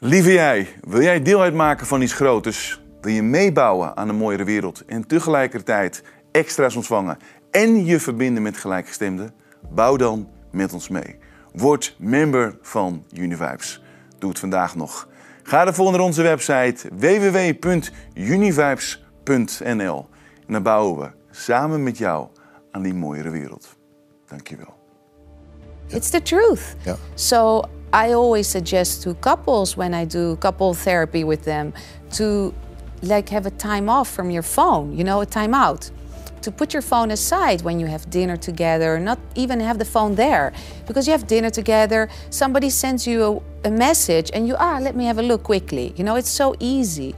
Lieve jij, wil jij deel uitmaken van iets groters? Wil je meebouwen aan een mooiere wereld en tegelijkertijd extra's ontvangen en je verbinden met gelijkgestemden? Bouw dan met ons mee. Word member van Univibes. Doe het vandaag nog. Ga ervoor naar onze website www.univibes.nl en dan bouwen we samen met jou aan die mooiere wereld. Dankjewel. It's the truth. Ja. So I always suggest to couples when I do couple therapy with them to have a time off from your phone, a time out. To put your phone aside when you have dinner together, not even have the phone there. Because you have dinner together, somebody sends you a message and you, let me have a look quickly. It's so easy,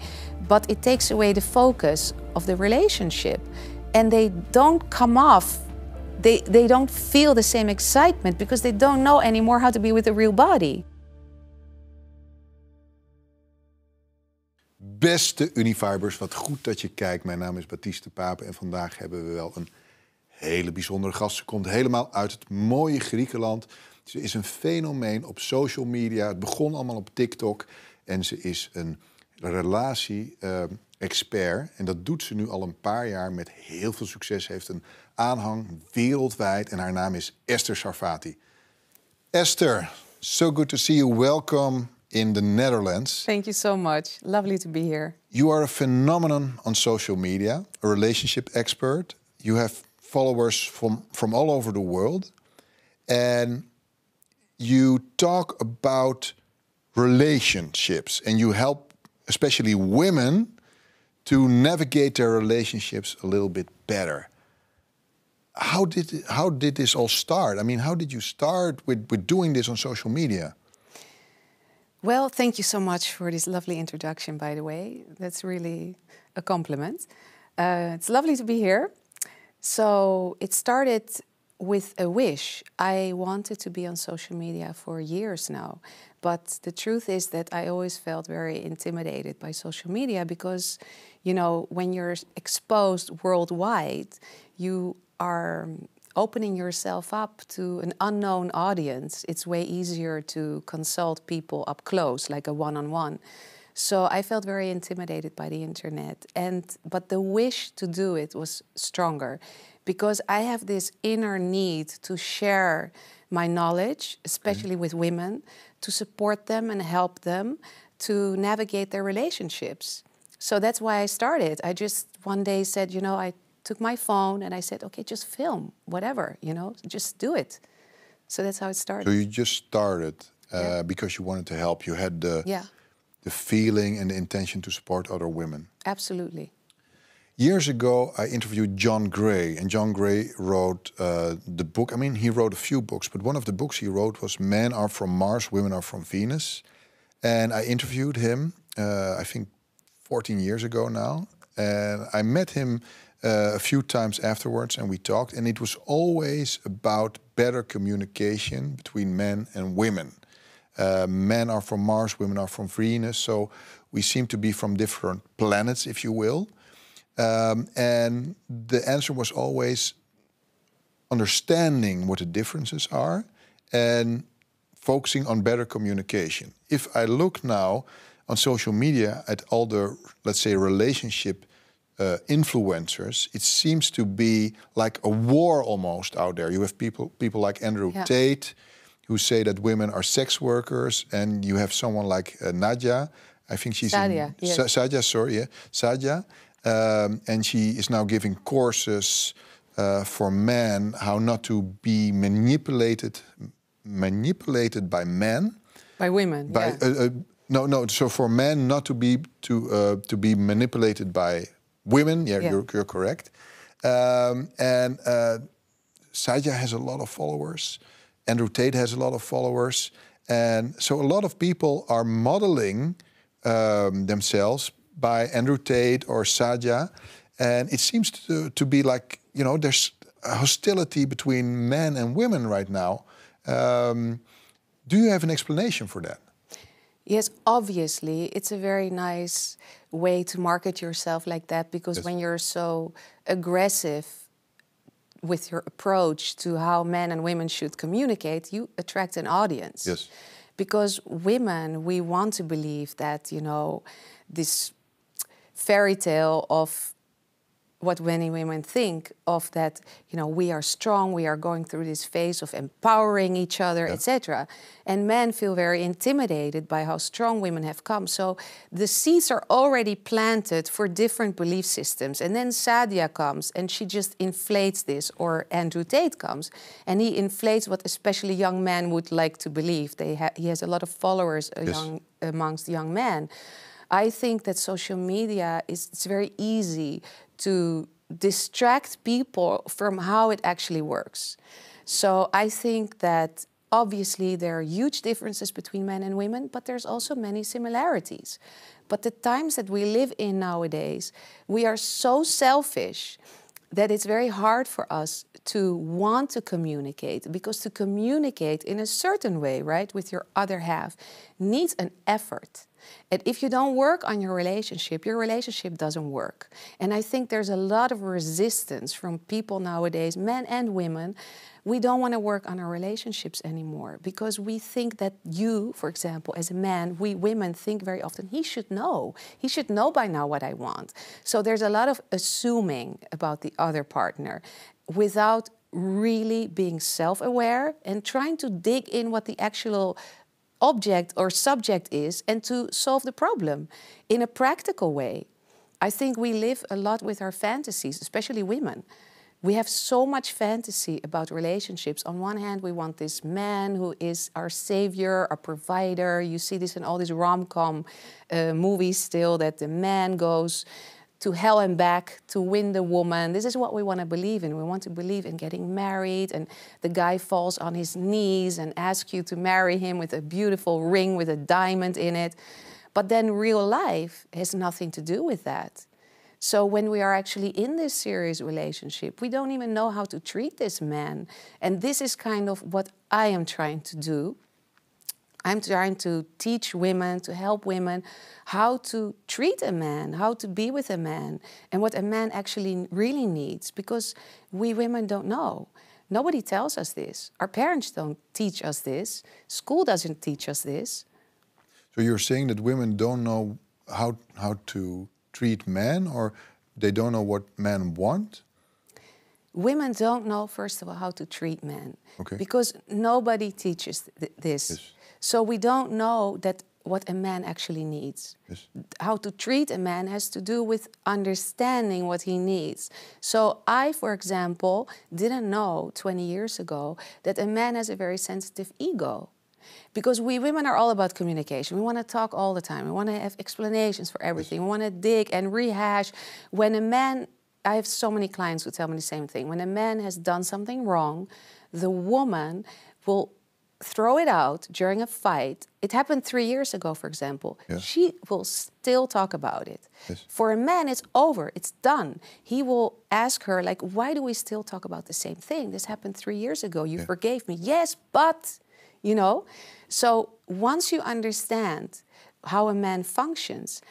but it takes away the focus of the relationship. And they don't come off, they don't feel the same excitement because they don't know anymore how to be with a real body. Beste Univibers, wat goed dat je kijkt. Mijn naam is Baptiste Pape en vandaag hebben we wel een hele bijzondere gast. Ze komt helemaal uit het mooie Griekenland. Ze is een fenomeen op social media. Het begon allemaal op TikTok en ze is een relatie-expert. En dat doet ze nu al een paar jaar met heel veel succes. Heeft een aanhang wereldwijd en haar naam is Esther Sarphatie. Esther, so good to see you. Welcome in the Netherlands. Thank you so much. Lovely to be here. You are a phenomenon on social media, a relationship expert. You have followers from all over the world. And you talk about relationships and you help especially women to navigate their relationships a little bit better. How did this all start? I mean, how did you start with doing this on social media? Well, thank you so much for this lovely introduction, by the way. That's really a compliment. It's lovely to be here. So it started with a wish. I wanted to be on social media for years now. But the truth is that I always felt very intimidated by social media because, when you're exposed worldwide, you are opening yourself up to an unknown audience. It's way easier to consult people up close, like a one-on-one. So I felt very intimidated by the internet. But the wish to do it was stronger because I have this inner need to share my knowledge, especially with women, to support them and help them to navigate their relationships. So that's why I started. I just one day said, I took my phone and I said, okay, just film, whatever, just do it. So that's how it started. So you just started because you wanted to help. You had the feeling and the intention to support other women. Absolutely. Years ago, I interviewed John Gray, and John Gray wrote the book. I mean, he wrote a few books, but one of the books he wrote was Men Are From Mars, Women Are From Venus. And I interviewed him, I think 14 years ago now. And I met him a few times afterwards and we talked, and it was always about better communication between men and women. Men are from Mars, women are from Venus, so we seem to be from different planets, if you will. And the answer was always understanding what the differences are and focusing on better communication. If I look now on social media at all the, let's say, relationship influencers, it seems to be like a war almost out there. You have people like Andrew Tate who say that women are sex workers, and you have someone like Nadia. I think she's Sadia, yes. Sadia, and she is now giving courses for men how not to be manipulated by men. By women. No. So for men not to be manipulated by women, you're correct. And Sadia has a lot of followers. Andrew Tate has a lot of followers. And so a lot of people are modeling themselves by Andrew Tate or Sadia. And it seems to be like, there's a hostility between men and women right now. Do you have an explanation for that? Yes, obviously. It's a very nice way to market yourself like that, because when you're so aggressive with your approach to how men and women should communicate, you attract an audience. Yes. Because women, we want to believe that, you know, this fairy tale of what many women think of, that, you know, we are strong, we are going through this phase of empowering each other, etc. And men feel very intimidated by how strong women have come. So the seeds are already planted for different belief systems. And then Sadia comes and she just inflates this, or Andrew Tate comes and he inflates what especially young men would like to believe. He has a lot of followers amongst young men. I think that social media it's very easy to distract people from how it actually works. So I think that obviously there are huge differences between men and women, but there's also many similarities. But the times that we live in nowadays, we are so selfish that it's very hard for us to want to communicate, because to communicate in a certain way, right, with your other half needs an effort. And if you don't work on your relationship doesn't work. And I think there's a lot of resistance from people nowadays, men and women. We don't want to work on our relationships anymore because we think that you, for example, as a man, we women think very often, he should know. He should know by now what I want. So there's a lot of assuming about the other partner without really being self-aware and trying to dig in what the actual object or subject is and to solve the problem in a practical way. I think we live a lot with our fantasies, especially women. We have so much fantasy about relationships. On one hand, we want this man who is our savior, our provider. You see this in all these rom-com movies still, that the man goes to hell and back to win the woman. This is what we want to believe in. We want to believe in getting married and the guy falls on his knees and asks you to marry him with a beautiful ring with a diamond in it. But then real life has nothing to do with that. So when we are actually in this serious relationship, we don't even know how to treat this man. And this is kind of what I am trying to do. I'm trying to teach women, to help women, how to treat a man, how to be with a man, and what a man actually really needs, because we women don't know. Nobody tells us this. Our parents don't teach us this. School doesn't teach us this. So you're saying that women don't know how to treat men, or they don't know what men want? Women don't know, first of all, how to treat men. Okay. Because nobody teaches this. Yes. So we don't know that what a man actually needs. Yes. How to treat a man has to do with understanding what he needs. So I, for example, didn't know 20 years ago that a man has a very sensitive ego. Because we women are all about communication. We want to talk all the time. We want to have explanations for everything. Yes. We want to dig and rehash. When a man, I have so many clients who tell me the same thing. When a man has done something wrong, the woman will throw it out during a fight. It happened 3 years ago, for example. Yes. She will still talk about it. Yes. For a man, it's over. It's done. He will ask her, like, why do we still talk about the same thing? This happened 3 years ago. You forgave me. Yes, but, you know. So once you understand how a man functions,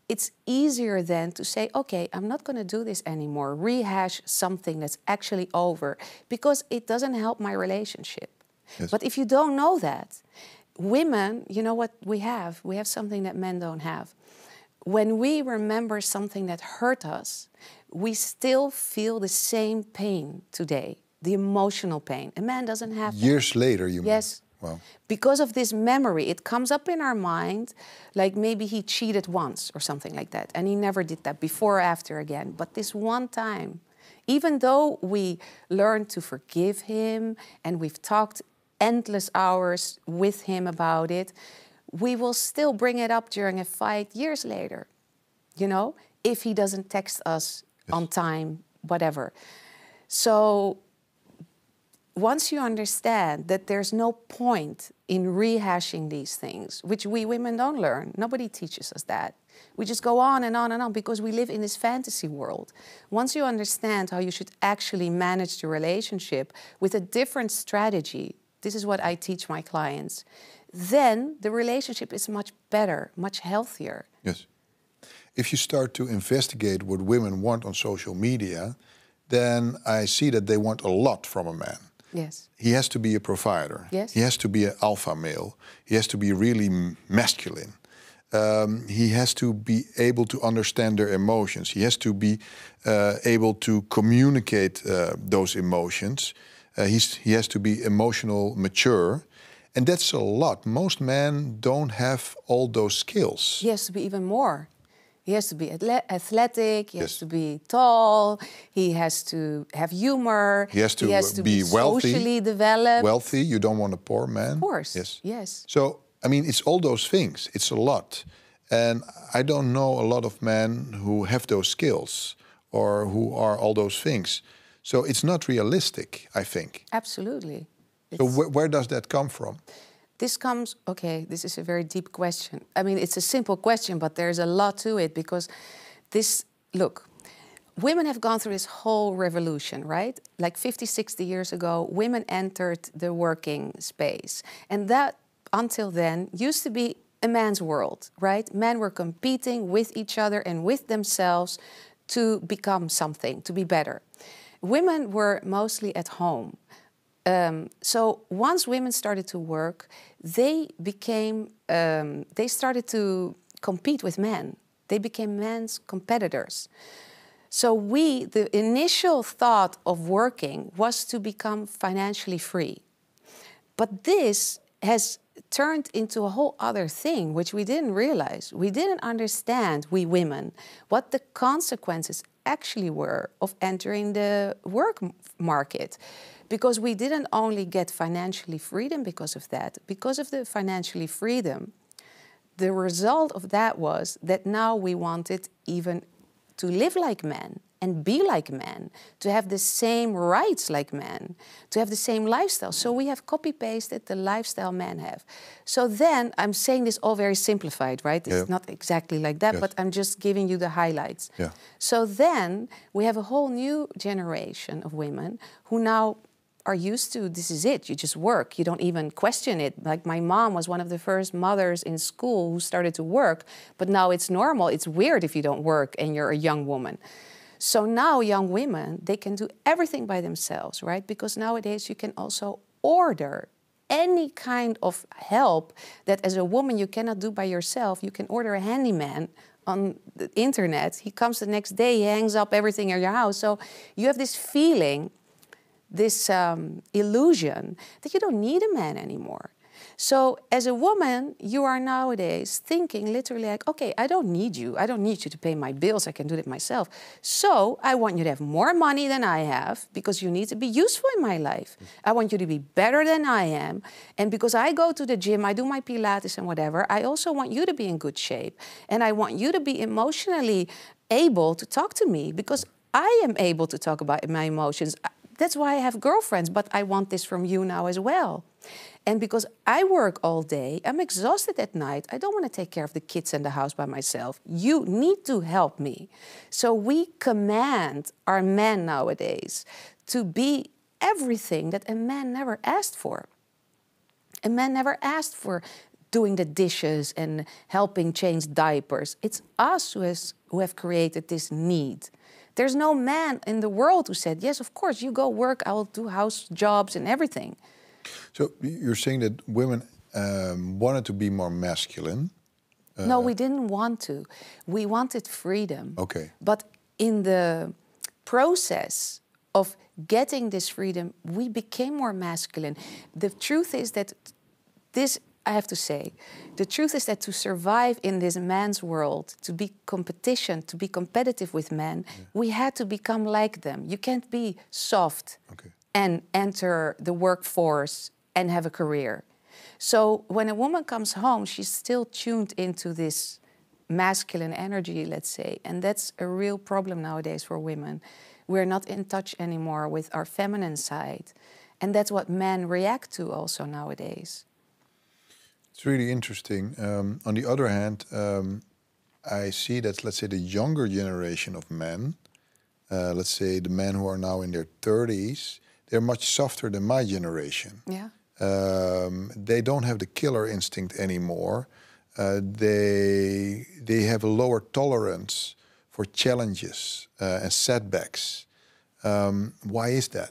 it's easier then to say, okay, I'm not going to do this anymore. Rehash something that's actually over, because it doesn't help my relationship. Yes. But if you don't know that, women, you know what we have? We have something that men don't have. When we remember something that hurt us, we still feel the same pain today, the emotional pain. A man doesn't have that. Years later, you mean? Yes. Wow. Because of this memory, it comes up in our mind, like maybe he cheated once or something like that, and he never did that before or after again. But this one time, even though we learned to forgive him and we've talked endless hours with him about it, we will still bring it up during a fight years later, you know, if he doesn't text us on time, whatever. So once you understand that there's no point in rehashing these things, which we women don't learn, nobody teaches us that. We just go on and on and on because we live in this fantasy world. Once you understand how you should actually manage the relationship with a different strategy, this is what I teach my clients, then the relationship is much better, much healthier. Yes. If you start to investigate what women want on social media, then I see that they want a lot from a man. Yes. He has to be a provider. Yes. He has to be an alpha male. He has to be really masculine. He has to be able to understand their emotions. He has to be able to communicate those emotions. He has to be emotional mature. And that's a lot. Most men don't have all those skills. He has to be even more. He has to be athletic, he has to be tall, he has to have humor. He has to be wealthy, socially developed. Wealthy, you don't want a poor man. Of course, yes. yes. So, I mean, it's all those things. It's a lot. And I don't know a lot of men who have those skills or who are all those things. So it's not realistic, I think. Absolutely. So where does that come from? This comes, okay, this is a very deep question. I mean, it's a simple question, but there's a lot to it because look, women have gone through this whole revolution, right? Like 50, 60 years ago, women entered the working space. And that, until then, used to be a man's world, right? Men were competing with each other and with themselves to become something, to be better. Women were mostly at home. So once women started to work, they started to compete with men. They became men's competitors. So the initial thought of working was to become financially free. But this has turned into a whole other thing, which we didn't realize. We didn't understand, we women, what the consequences actually were of entering the work market. Because we didn't only get financially freedom because of that. Because of the financially freedom, the result of that was that now we wanted even to live like men and be like men, to have the same rights like men, to have the same lifestyle. So we have copy-pasted the lifestyle men have. So then, I'm saying this all very simplified, right? It's not exactly like that, but I'm just giving you the highlights. Yeah. So then, we have a whole new generation of women who now are used to, this is it, you just work, you don't even question it. Like my mom was one of the first mothers in school who started to work, but now it's normal, it's weird if you don't work and you're a young woman. So now young women, they can do everything by themselves, right? Because nowadays you can also order any kind of help that as a woman you cannot do by yourself. You can order a handyman on the internet. He comes the next day, he hangs up everything in your house. So you have this feeling, this illusion that you don't need a man anymore. So as a woman, you are nowadays thinking literally like, okay, I don't need you. I don't need you to pay my bills. I can do it myself. So I want you to have more money than I have because you need to be useful in my life. I want you to be better than I am. And because I go to the gym, I do my Pilates and whatever, I also want you to be in good shape. And I want you to be emotionally able to talk to me because I am able to talk about my emotions. That's why I have girlfriends, but I want this from you now as well. And because I work all day, I'm exhausted at night. I don't want to take care of the kids and the house by myself. You need to help me. So we command our men nowadays to be everything that a man never asked for. A man never asked for doing the dishes and helping change diapers. It's us who have created this need. There's no man in the world who said, yes, of course, you go work, I will do house jobs and everything. So you're saying that women wanted to be more masculine? No, we didn't want to. We wanted freedom. Okay. But in the process of getting this freedom, we became more masculine. The truth is that this, I have to say, the truth is that to survive in this man's world, to be competitive with men, we had to become like them. You can't be soft and enter the workforce and have a career. So when a woman comes home, she's still tuned into this masculine energy, let's say, and that's a real problem nowadays for women. We're not in touch anymore with our feminine side, and that's what men react to also nowadays. It's really interesting. On the other hand, I see that, let's say, the younger generation of men, let's say the men who are now in their 30s, they're much softer than my generation. Yeah. They don't have the killer instinct anymore. They have a lower tolerance for challenges and setbacks. Why is that?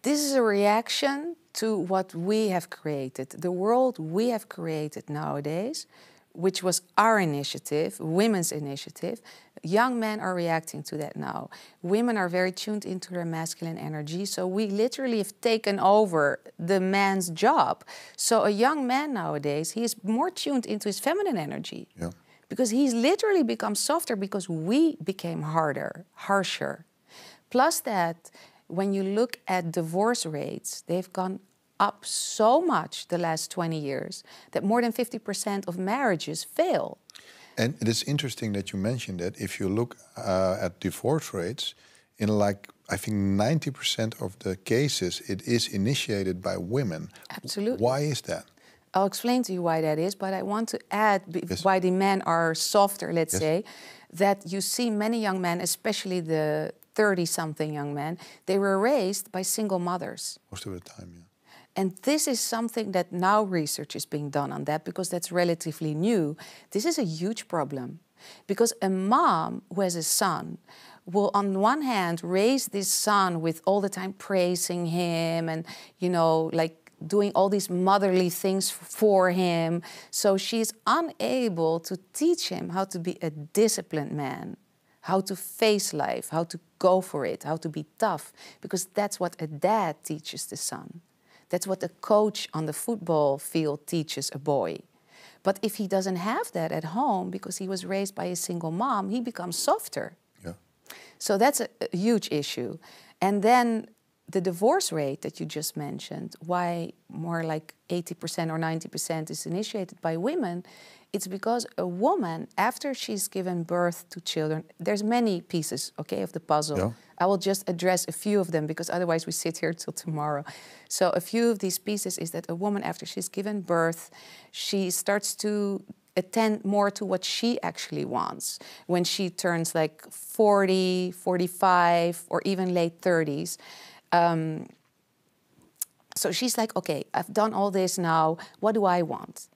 This is a reaction to what we have created, the world we have created nowadays, which was our initiative, women's initiative. Young men are reacting to that now. Women are very tuned into their masculine energy, so we literally have taken over the man's job. So a young man nowadays, he is more tuned into his feminine energy. Yeah. Because he's literally become softer because we became harder, harsher. Plus that, when you look at divorce rates, they've gone up so much the last 20 years that more than 50% of marriages fail. And it is interesting that you mentioned that. If you look at divorce rates, in like, I think 90% of the cases, it is initiated by women. Absolutely. Why is that? I'll explain to you why that is, but I want to add why the men are softer, let's say, that you see many young men, especially the 30-something young men, they were raised by single mothers. Most of the time, yeah. And this is something that now research is being done on that because that's relatively new. This is a huge problem because a mom who has a son will on one hand raise this son with all the time praising him and, you know, like doing all these motherly things for him. So she's unable to teach him how to be a disciplined man, how to face life, how to go for it, how to be tough, because that's what a dad teaches the son. That's what a coach on the football field teaches a boy. But if he doesn't have that at home because he was raised by a single mom, he becomes softer. Yeah. So that's a huge issue. And then the divorce rate that you just mentioned, why more like 80% or 90% is initiated by women, it's because a woman, after she's given birth to children, there's many pieces, okay, of the puzzle. Yeah. I will just address a few of them because otherwise we sit here till tomorrow. So a few of these pieces is that a woman, after she's given birth, she starts to attend more to what she actually wants. When she turns like 40, 45, or even late 30s, so she's like, okay, I've done all this now. What do I want?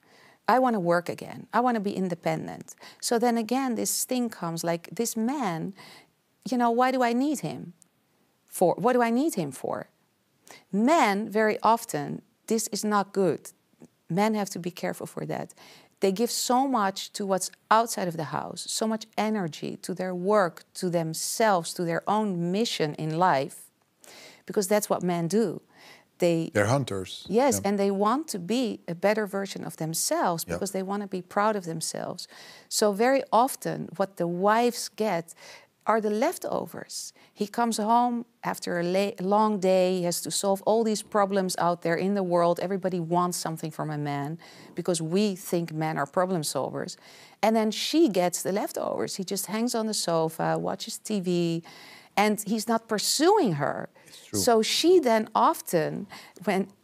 I want to work again. I want to be independent. So then again, this thing comes like, this man, you know, why do I need him for? What do I need him for? Men, very often, this is not good. Men have to be careful for that. They give so much to what's outside of the house, so much energy to their work, to themselves, to their own mission in life, because that's what men do. They're hunters. Yes, yeah. And they want to be a better version of themselves because they want to be proud of themselves. So very often what the wives get are the leftovers. He comes home after a long day, he has to solve all these problems out there in the world. Everybody wants something from a man because we think men are problem solvers. And then she gets the leftovers. He just hangs on the sofa, watches TV, and he's not pursuing her. So she then often,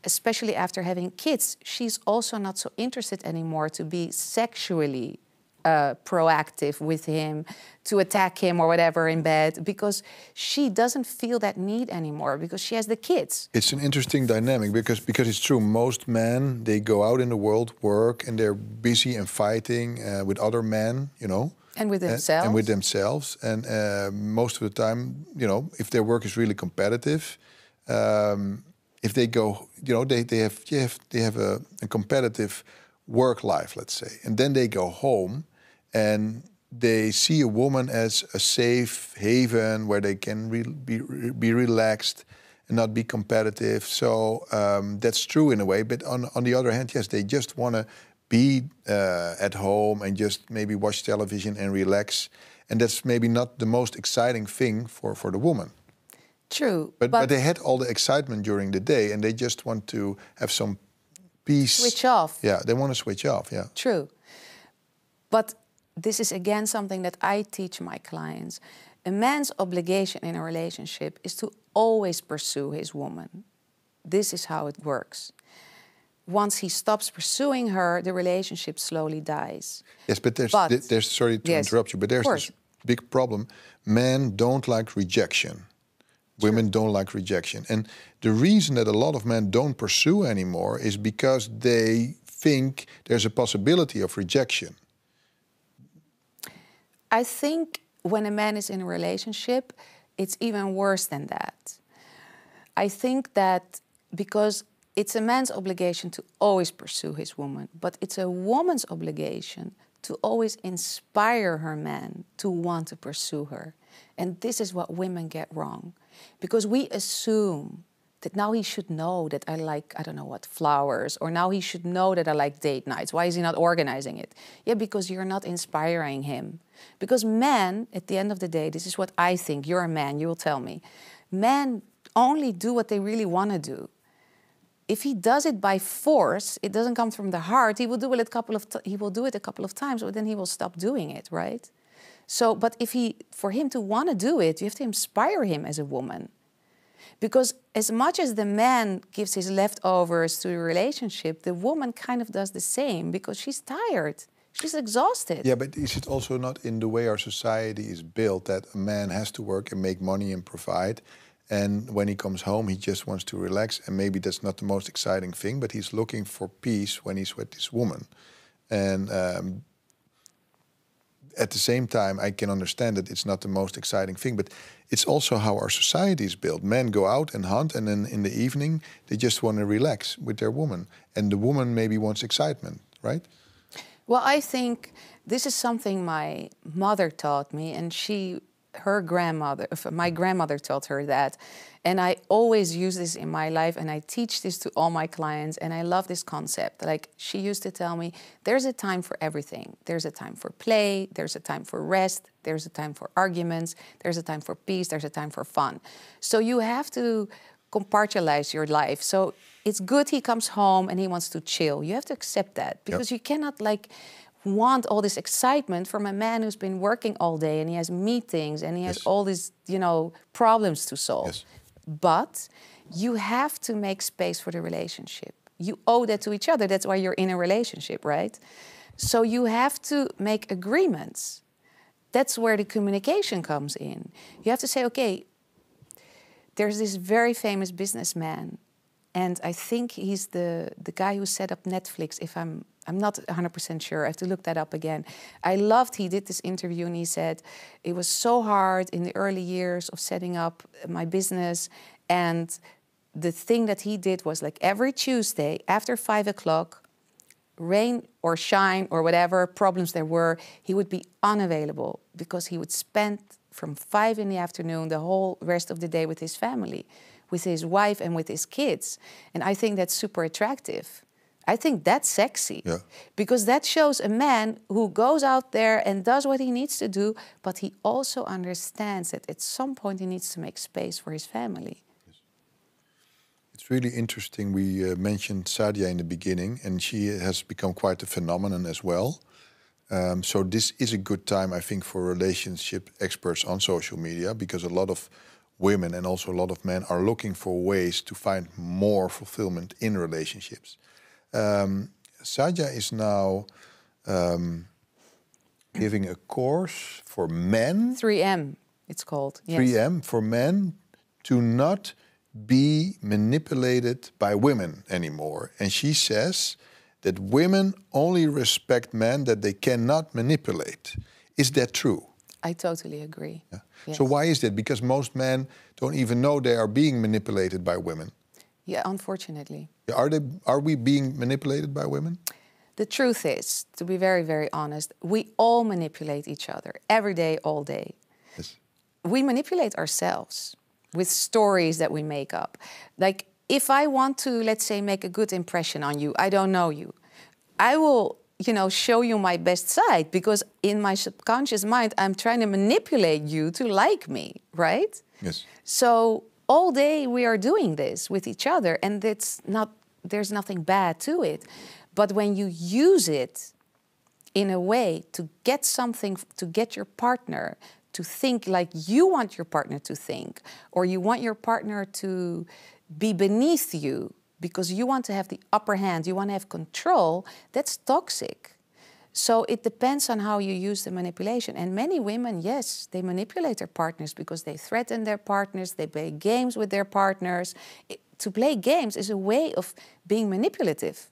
especially after having kids, she's also not so interested anymore to be sexually proactive with him, to attack him or whatever in bed, because she doesn't feel that need anymore because she has the kids. It's an interesting dynamic because it's true. Most men, they go out in the world, work, and they're busy and fighting with other men, you know. And with themselves. And with themselves. And most of the time, you know, if their work is really competitive, if they go, you know, they have a competitive work life, let's say. And then they go home and they see a woman as a safe haven where they can be relaxed and not be competitive. So that's true in a way. But on the other hand, yes, they just want to be at home and just maybe watch television and relax. And that's maybe not the most exciting thing for the woman. True. But they had all the excitement during the day and they just want to have some peace. Switch off. Yeah, they want to switch off, yeah. True. But this is again something that I teach my clients. A man's obligation in a relationship is to always pursue his woman. This is how it works. Once he stops pursuing her, the relationship slowly dies. Yes, but there's sorry to interrupt you, but there's this big problem. Men don't like rejection. Women don't like rejection. And the reason that a lot of men don't pursue anymore is because they think there's a possibility of rejection. I think when a man is in a relationship, it's even worse than that. I think that because it's a man's obligation to always pursue his woman, but it's a woman's obligation to always inspire her man to want to pursue her. And this is what women get wrong. Because we assume that now he should know that I like, I don't know what, flowers, or now he should know that I like date nights. Why is he not organizing it? Yeah, because you're not inspiring him. Because men, at the end of the day, this is what I think, you're a man, you will tell me, men only do what they really want to do. If he does it by force, it doesn't come from the heart, he will do it a couple of times, but then he will stop doing it, right? So, but for him to want to do it, you have to inspire him as a woman. Because as much as the man gives his leftovers to the relationship, the woman kind of does the same because she's tired. She's exhausted. Yeah, but is it also not in the way our society is built that a man has to work and make money and provide, and when he comes home, he just wants to relax, and maybe that's not the most exciting thing, but he's looking for peace when he's with this woman. And at the same time, I can understand that it's not the most exciting thing, but it's also how our society is built. Men go out and hunt, and then in the evening, they just want to relax with their woman. And the woman maybe wants excitement, right? Well, I think this is something my mother taught me, and my grandmother taught her that. And I always use this in my life, and I teach this to all my clients, and I love this concept. Like, she used to tell me, there's a time for everything. There's a time for play, there's a time for rest, there's a time for arguments, there's a time for peace, there's a time for fun. So you have to compartmentalize your life. So it's good he comes home and he wants to chill. You have to accept that, because you cannot want all this excitement from a man who's been working all day and he has meetings and he has all these, problems to solve. Yes. But you have to make space for the relationship. You owe that to each other. That's why you're in a relationship, right? So you have to make agreements. That's where the communication comes in. You have to say, okay, there's this very famous businessman, and I think he's the guy who set up Netflix, if I'm not 100% sure. I have to look that up again. He did this interview and he said, it was so hard in the early years of setting up my business. And the thing that he did was, like, every Tuesday after 5 o'clock, rain or shine or whatever problems there were, he would be unavailable because he would spend from 5 in the afternoon the whole rest of the day with his family, with his wife and with his kids. And I think that's super attractive. I think that's sexy, because that shows a man who goes out there and does what he needs to do, but he also understands that at some point he needs to make space for his family. Yes. It's really interesting. We mentioned Sadia in the beginning, and she has become quite a phenomenon as well. So this is a good time, I think, for relationship experts on social media, because a lot of women and also a lot of men are looking for ways to find more fulfillment in relationships. Sadia is now giving a course for men. 3M, it's called. Yes. 3M, for men to not be manipulated by women anymore. And she says that women only respect men that they cannot manipulate. Is that true? I totally agree. Yeah. Yes. So why is that? Because most men don't even know they are being manipulated by women. Yeah, unfortunately. Are we being manipulated by women? The truth is, to be very, very honest, we all manipulate each other every day, all day. Yes. We manipulate ourselves with stories that we make up. Like, if I want to, let's say, make a good impression on you, I don't know you, I will, show you my best side, because in my subconscious mind, I'm trying to manipulate you to like me, right? Yes. So all day we are doing this with each other, and there's nothing bad to it. But when you use it in a way to get something, to get your partner to think like you want your partner to think, or you want your partner to be beneath you because you want to have the upper hand, you want to have control, that's toxic. So it depends on how you use the manipulation. And many women, yes, they manipulate their partners because they threaten their partners, they play games with their partners. To play games is a way of being manipulative.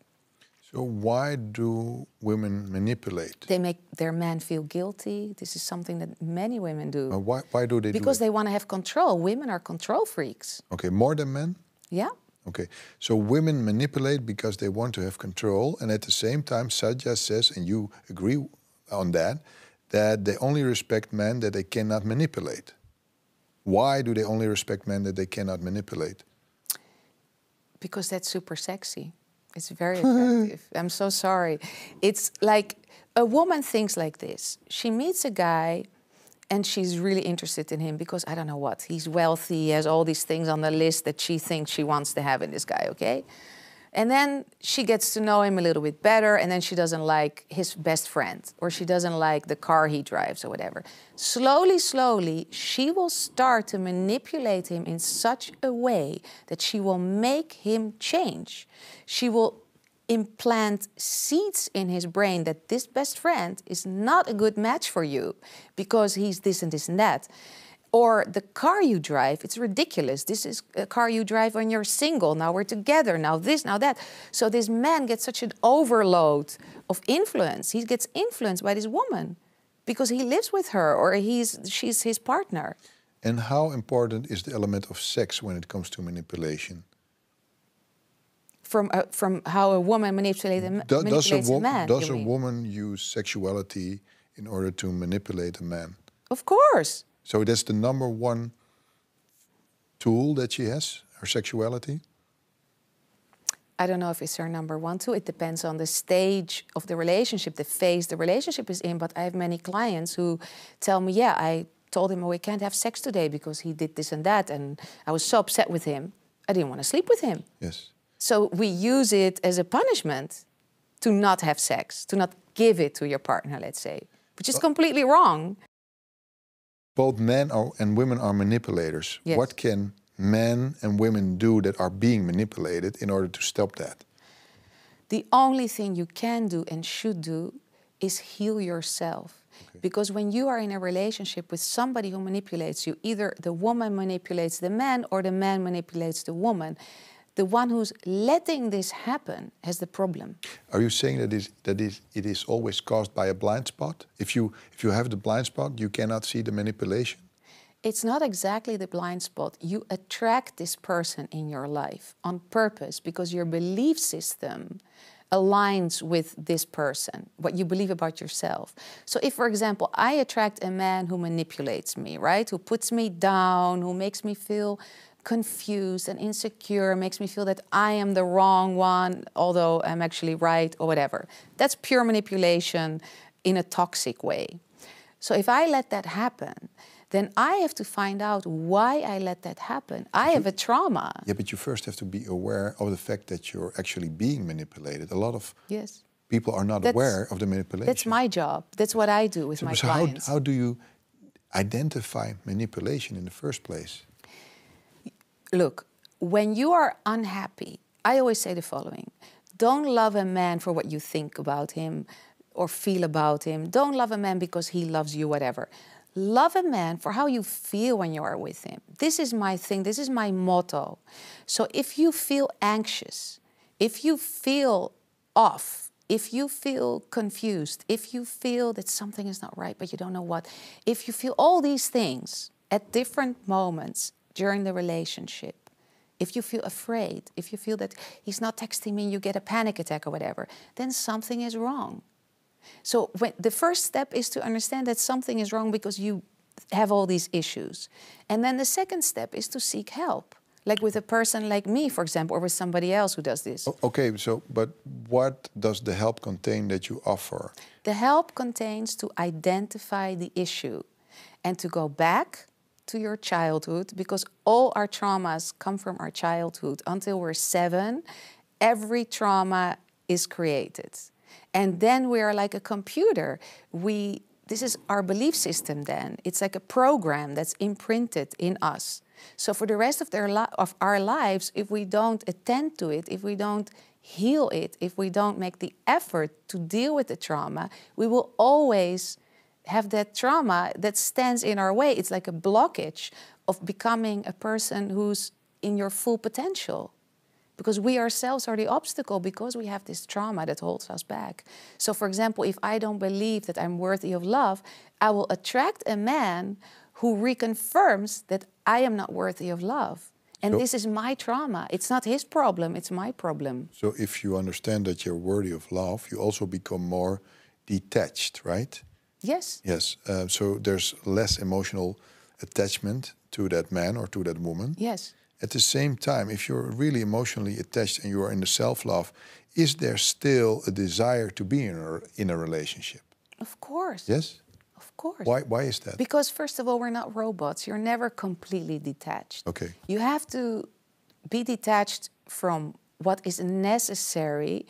So why do women manipulate? They make their man feel guilty. This is something that many women do. Why do they do Because it? they want to have control. Women are control freaks. Okay, more than men? Yeah. Okay, so women manipulate because they want to have control, and at the same time, Satya says, and you agree on that they only respect men that they cannot manipulate. Why do they only respect men that they cannot manipulate? Because that's super sexy. It's very attractive. I'm so sorry. It's like a woman thinks like this. She meets a guy and she's really interested in him because, I don't know what, he's wealthy, he has all these things on the list that she thinks she wants to have in this guy, okay? And then she gets to know him a little bit better, and then she doesn't like his best friend, or she doesn't like the car he drives or whatever. Slowly, slowly, she will start to manipulate him in such a way that she will make him change. She will implant seeds in his brain that this best friend is not a good match for you because he's this and this and that. Or the car you drive, it's ridiculous. This is a car you drive when you're single. Now we're together, now this, now that. So this man gets such an overload of influence. He gets influenced by this woman because he lives with her or she's his partner. And how important is the element of sex when it comes to manipulation? From how a woman manipulates a man. Does a woman use sexuality in order to manipulate a man? Of course. So that's the number one tool that she has, her sexuality? I don't know if it's her number one tool. It depends on the stage of the relationship, the phase the relationship is in. But I have many clients who tell me, yeah, I told him, oh, we can't have sex today because he did this and that. And I was so upset with him. I didn't want to sleep with him. Yes. So we use it as a punishment to not have sex, to not give it to your partner, let's say, which is completely wrong. Both men and women are manipulators. Yes. What can men and women do that are being manipulated in order to stop that? The only thing you can do and should do is heal yourself. Okay. Because when you are in a relationship with somebody who manipulates you, either the woman manipulates the man or the man manipulates the woman. The one who's letting this happen has the problem. Are you saying that it is always caused by a blind spot? If you have the blind spot, you cannot see the manipulation? It's not exactly the blind spot. You attract this person in your life on purpose because your belief system aligns with this person, what you believe about yourself. So if, for example, I attract a man who manipulates me, right? Who puts me down, who makes me feel confused and insecure, makes me feel that I am the wrong one, although I'm actually right or whatever. That's pure manipulation in a toxic way. So if I let that happen, then I have to find out why I let that happen. I have a trauma. Yeah, but you first have to be aware of the fact that you're actually being manipulated. A lot of people are not aware of the manipulation. That's my job. That's what I do with my clients. How do you identify manipulation in the first place? Look, when you are unhappy, I always say the following. Don't love a man for what you think about him or feel about him. Don't love a man because he loves you, whatever. Love a man for how you feel when you are with him. This is my thing. This is my motto. So if you feel anxious, if you feel off, if you feel confused, if you feel that something is not right, but you don't know what, if you feel all these things at different moments during the relationship, if you feel afraid, if you feel that he's not texting me and you get a panic attack or whatever, then something is wrong. So the first step is to understand that something is wrong because you have all these issues. And then the second step is to seek help. Like with a person like me, for example, or with somebody else who does this. Okay, but what does the help contain that you offer? The help contains to identify the issue and to go back to your childhood, because all our traumas come from our childhood. Until we're 7, every trauma is created. And then we are like a computer. This is our belief system then. It's like a program that's imprinted in us. So for the rest of our lives, if we don't attend to it, if we don't heal it, if we don't make the effort to deal with the trauma, we will always have that trauma that stands in our way. It's like a blockage of becoming a person who's in your full potential. Because we ourselves are the obstacle because we have this trauma that holds us back. So, for example, if I don't believe that I'm worthy of love, I will attract a man who reconfirms that I am not worthy of love. And this is my trauma. It's not his problem, it's my problem. So if you understand that you're worthy of love, you also become more detached, right? Yes. Yes. So there's less emotional attachment to that man or to that woman. Yes. At the same time, if you're really emotionally attached and you are in the self-love, is there still a desire to be in a relationship? Of course. Yes? Of course. Why is that? Because first of all, we're not robots. You're never completely detached. Okay. You have to be detached from what is necessary,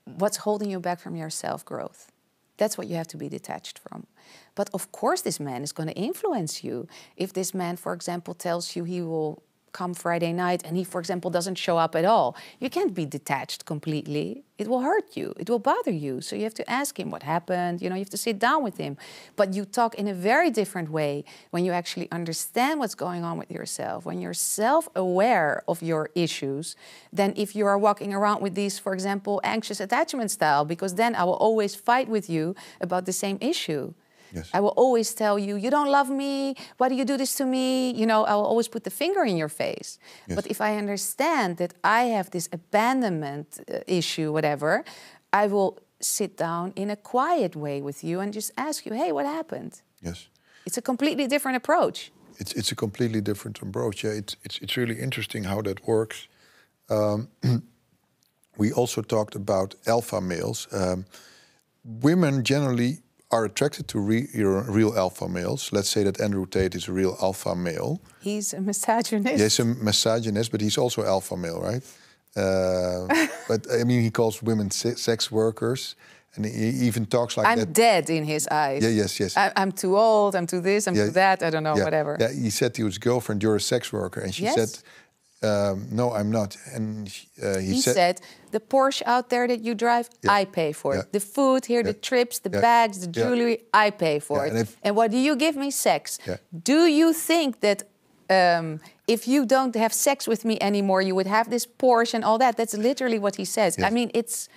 what's holding you back from your self-growth. That's what you have to be detached from. But of course this man is going to influence you. If this man, for example, tells you he will come Friday night and he, for example, doesn't show up at all, you can't be detached completely. It will hurt you. It will bother you. So you have to ask him what happened. You know, you have to sit down with him. But you talk in a very different way when you actually understand what's going on with yourself, when you're self-aware of your issues, than if you are walking around with these, for example, anxious attachment style, because then I will always fight with you about the same issue. Yes. I will always tell you, you don't love me, why do you do this to me? You know, I will always put the finger in your face. Yes. But if I understand that I have this abandonment issue, whatever, I will sit down in a quiet way with you and just ask you, hey, what happened? Yes. It's a completely different approach. It's a completely different approach. Yeah, it's really interesting how that works. We also talked about alpha males. Women generally are attracted to real alpha males. Let's say that Andrew Tate is a real alpha male. He's a misogynist. Yes, a misogynist, but he's also alpha male, right? But I mean, he calls women sex workers, and he even talks like that. I'm dead in his eyes. Yeah, yes. I'm too old, I'm too this, I'm too that, I don't know, whatever. Yeah, he said to his girlfriend, you're a sex worker. And she said, no, I'm not. And he said, the Porsche out there that you drive, I pay for it. The food here, the trips, the bags, the jewelry, I pay for it. And what do you give me? Sex. Do you think that if you don't have sex with me anymore, you would have this Porsche and all that? That's literally what he says. I mean, it's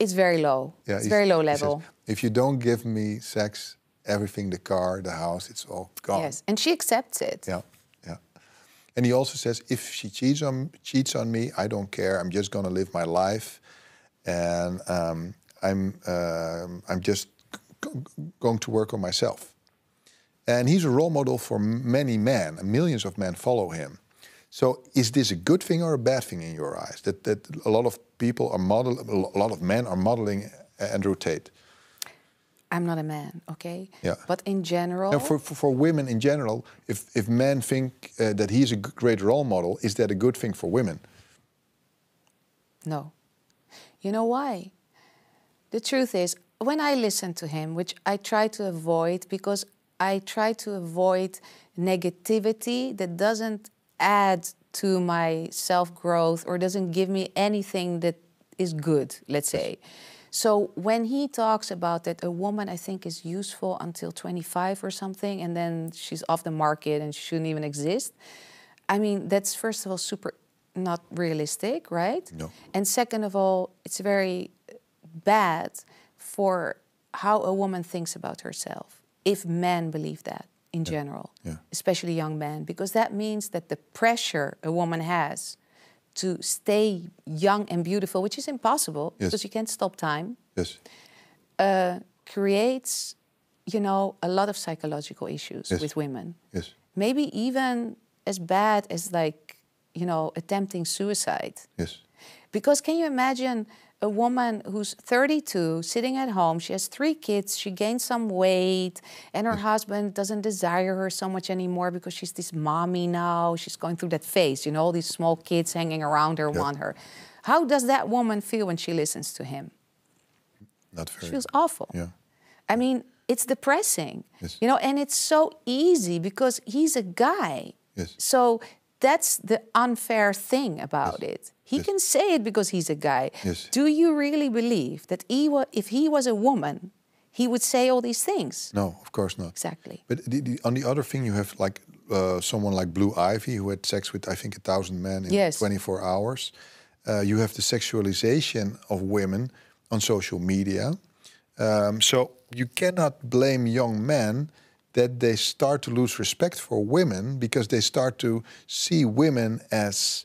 very low. It's very low level. Says, if you don't give me sex, everything, the car, the house, it's all gone. Yes, and she accepts it. Yeah. And he also says, if she cheats on me, I don't care. I'm just going to live my life, and I'm just going to work on myself. And he's a role model for many men, and millions of men follow him. So, is this a good thing or a bad thing in your eyes? That a lot of people are a lot of men are modeling Andrew Tate. I'm not a man, okay? Yeah. But in general... Now for women in general, if men think that he's a great role model, is that a good thing for women? No. You know why? The truth is, when I listen to him, which I try to avoid, because I try to avoid negativity that doesn't add to my self-growth or doesn't give me anything that is good, let's say. So when he talks about that a woman, I think, is useful until 25 or something, and then she's off the market and she shouldn't even exist, I mean, that's first of all super not realistic, right? No. And second of all, it's very bad for how a woman thinks about herself, if men believe that in general, especially young men, because that means that the pressure a woman has to stay young and beautiful, which is impossible because you can't stop time, creates, you know, a lot of psychological issues with women. Yes. Maybe even as bad as, like, you know, attempting suicide. Yes. Because can you imagine a woman who's 32, sitting at home, she has 3 kids, she gained some weight, and her husband doesn't desire her so much anymore because she's this mommy now, she's going through that phase, you know, all these small kids hanging around her want her. How does that woman feel when she listens to him? Not very. She feels awful. Yeah. I mean, it's depressing, you know, and it's so easy because he's a guy. Yes. So that's the unfair thing about it. He can say it because he's a guy. Yes. Do you really believe that if he was a woman, he would say all these things? No, of course not. Exactly. But on the other thing, you have like someone like Blue Ivy who had sex with, I think, 1,000 men in 24 hours. You have the sexualization of women on social media. So you cannot blame young men that they start to lose respect for women because they start to see women as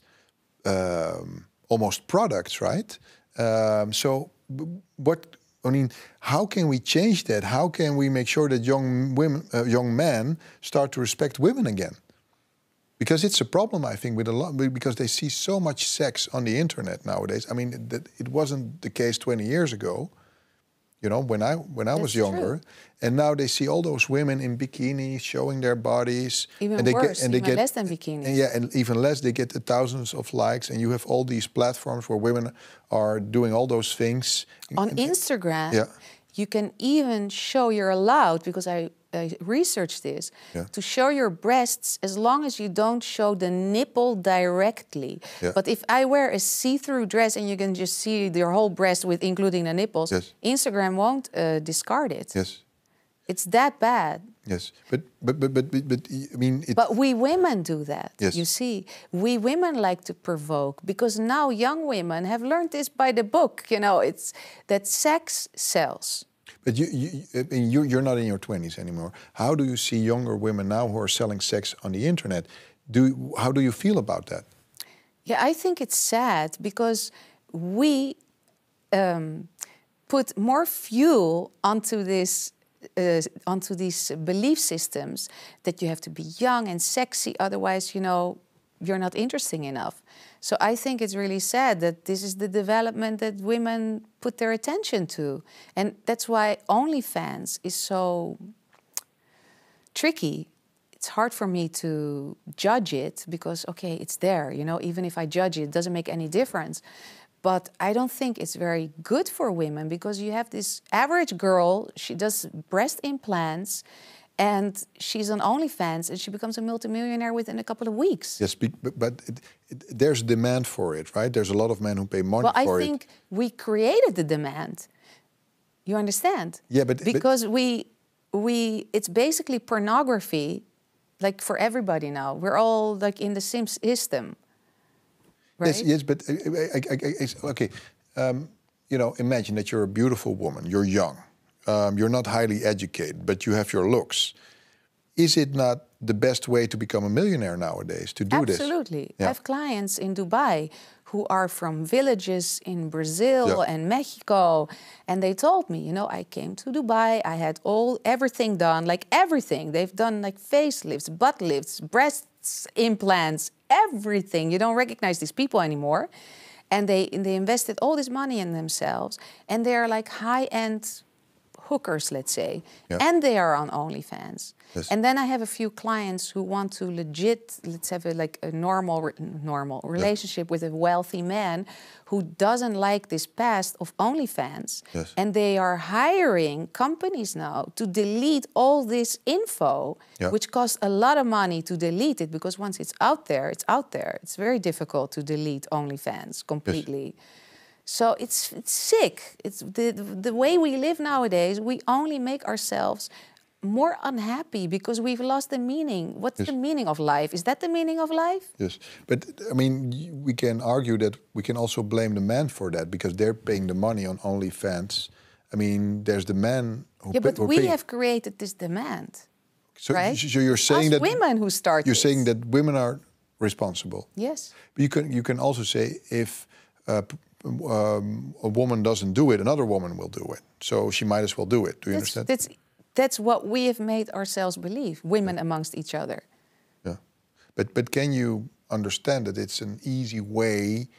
almost products, right? So how can we change that? How can we make sure that young men start to respect women again? Because it's a problem, I think, with a lot, because they see so much sex on the internet nowadays. I mean, it wasn't the case 20 years ago, you know, when I was younger. True. And now they see all those women in bikinis showing their bodies. Even worse, even less than bikinis. Yeah, and even less, they get the thousands of likes. And you have all these platforms where women are doing all those things. On Instagram, yeah. You can even show, you're allowed, because I researched this, to show your breasts as long as you don't show the nipple directly. Yeah. But if I wear a see-through dress and you can just see your whole breast with including the nipples, yes. Instagram won't discard it. Yes. It's that bad. Yes, but I mean... But we women do that, yes. You see. We women like to provoke, because now young women have learned this by the book, you know, it's that sex sells. But you're not in your 20s anymore. How do you see younger women now who are selling sex on the internet? How do you feel about that? Yeah, I think it's sad, because we put more fuel onto this... onto these belief systems that you have to be young and sexy, otherwise, you know, you're not interesting enough. So I think it's really sad that this is the development that women put their attention to. And that's why OnlyFans is so tricky. It's hard for me to judge it because, okay, it's there, you know, even if I judge it, it doesn't make any difference. But I don't think it's very good for women, because you have this average girl, she does breast implants, and she's on OnlyFans, and she becomes a multimillionaire within a couple of weeks. Yes, but there's demand for it, right? There's a lot of men who pay money for it. Well, I think we created the demand. You understand? Yeah, but... Because it's basically pornography, like for everybody now. We're all like in the same system. Right? Yes, but okay. You know, imagine that you're a beautiful woman. You're young. You're not highly educated, but you have your looks. Is it not the best way to become a millionaire nowadays, to do this? Absolutely. Yeah. I have clients in Dubai who are from villages in Brazil and Mexico, and they told me, you know, I came to Dubai, I had everything done, like everything. They've done like facelifts, butt lifts, breasts, implants, everything. You don't recognize these people anymore. And they invested all this money in themselves, and they are like high-end hookers, let's say, and they are on OnlyFans. Yes. And then I have a few clients who want to let's have a normal relationship with a wealthy man who doesn't like this past of OnlyFans. Yes. And they are hiring companies now to delete all this info, which costs a lot of money to delete it, because once it's out there, it's out there. It's very difficult to delete OnlyFans completely. Yes. So it's sick. It's the way we live nowadays. We only make ourselves more unhappy because we've lost the meaning. What's the meaning of life? Is that the meaning of life? Yes, but I mean, we can argue that we can also blame the men for that, because they're paying the money on OnlyFans. I mean, there's the men who but we have created this demand. So, right? So you're saying that women who start. You're saying that women are responsible. Yes. But you can also say if a woman doesn't do it, another woman will do it. So she might as well do it. Do you understand? That's what we have made ourselves believe, women amongst each other. Yeah. But can you understand that it's an easy way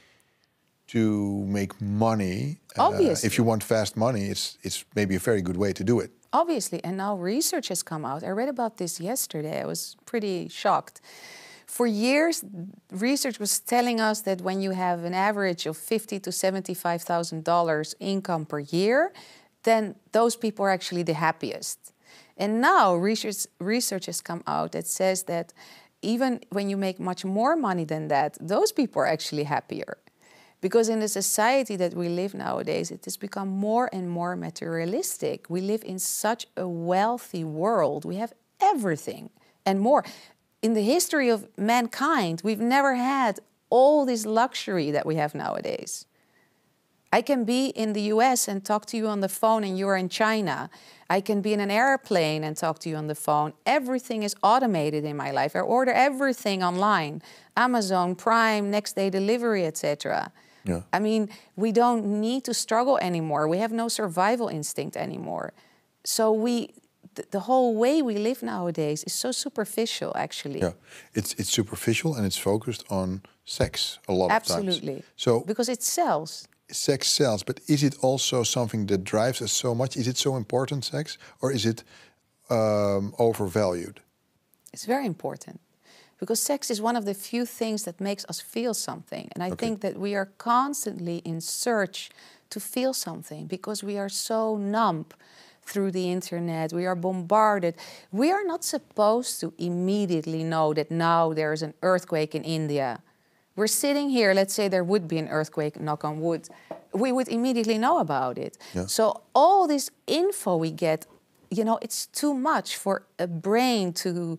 to make money? Obviously. If you want fast money, it's maybe a very good way to do it. Obviously. And now research has come out. I read about this yesterday. I was pretty shocked. For years, research was telling us that when you have an average of $50,000 to $75,000 income per year, then those people are actually the happiest. And now research has come out that says that even when you make much more money than that, those people are actually happier. Because in the society that we live nowadays, it has become more and more materialistic. We live in such a wealthy world. We have everything and more. In the history of mankind, we've never had all this luxury that we have nowadays. I can be in the US and talk to you on the phone and you're in China. I can be in an airplane and talk to you on the phone. Everything is automated in my life. I order everything online. Amazon, Prime, next day delivery, etc. Yeah. I mean, we don't need to struggle anymore. We have no survival instinct anymore. So the whole way we live nowadays is so superficial, actually. Yeah, it's superficial and it's focused on sex a lot of times. Absolutely. So because it sells. Sex sells, but is it also something that drives us so much? Is it so important, sex, or is it overvalued? It's very important. Because sex is one of the few things that makes us feel something. And I think that we are constantly in search to feel something because we are so numb through the internet. We are bombarded. We are not supposed to immediately know that now there is an earthquake in India. We're sitting here, let's say there would be an earthquake, knock on wood. We would immediately know about it. Yeah. So all this info we get, you know, it's too much for a brain to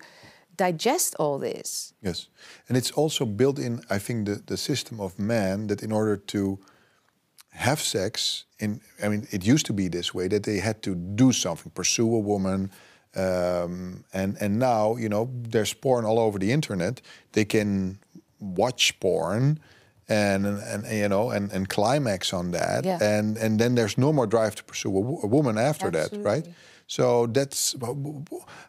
digest all this. Yes, and it's also built in, I think, the system of man that in order to have sex, I mean, it used to be this way, that they had to do something, pursue a woman, and now, you know, there's porn all over the internet. They can watch porn and you know, and climax on that, Yeah. and then there's no more drive to pursue a woman after Absolutely. that, right? So that's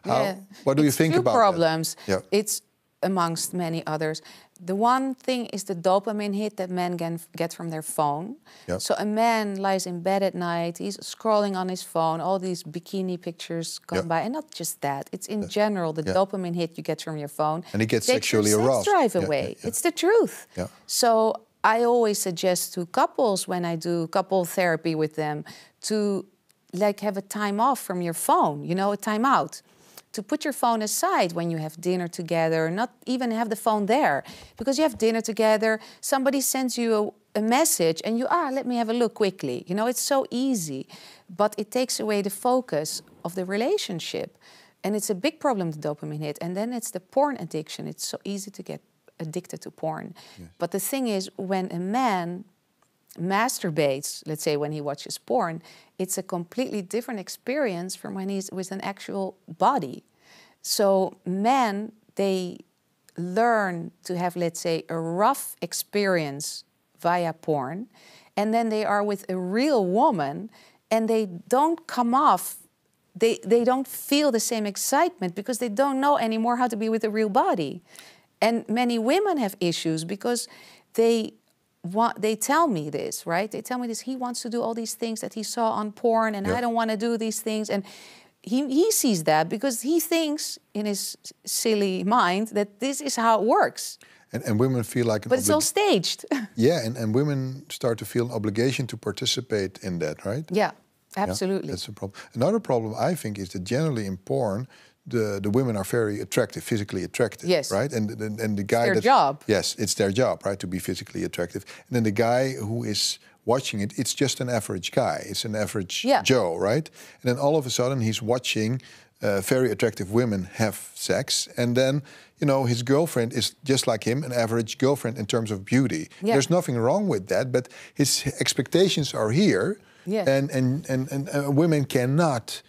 how. Yeah. What do you It's think two about problems. that? Yeah. It's amongst many others. The one thing is the dopamine hit that men get from their phone. Yeah. So a man lies in bed at night, he's scrolling on his phone, all these bikini pictures come Yeah. by. And not just that, it's in general the dopamine hit you get from your phone. And he gets takes your sexually aroused. sex drive Yeah, away. yeah, yeah. It's the truth. Yeah. So I always suggest to couples when I do couple therapy with them to like have a time off from your phone, you know, a time out. To put your phone aside when you have dinner together, not even have the phone there. Because you have dinner together, somebody sends you a message and you, let me have a look quickly. You know, it's so easy, but it takes away the focus of the relationship. And it's a big problem, the dopamine hit. And then it's the porn addiction. It's so easy to get addicted to porn. Yes. But the thing is, when a man masturbates, let's say when he watches porn, it's a completely different experience from when he's with an actual body. So men, they learn to have, let's say, a rough experience via porn, and then they are with a real woman, and they don't come off, they don't feel the same excitement because they don't know anymore how to be with a real body. And many women have issues because they tell me this, right? They tell me this, he wants to do all these things that he saw on porn and I don't want to do these things. And he sees that because he thinks in his silly mind that this is how it works. And women feel like... But it's all staged. Yeah, and women start to feel an obligation to participate in that, right? Yeah, absolutely. Yeah, that's a problem. Another problem, I think, is that generally in porn, the women are very attractive, physically attractive, yes. right? And the guy it's their job. Yes, it's their job, right, to be physically attractive. And then the guy who is watching it, it's just an average guy. It's an average Joe, right? And then all of a sudden he's watching very attractive women have sex, and then, you know, his girlfriend is just like him, an average girlfriend in terms of beauty. Yeah. There's nothing wrong with that, but his expectations are here, and women cannot,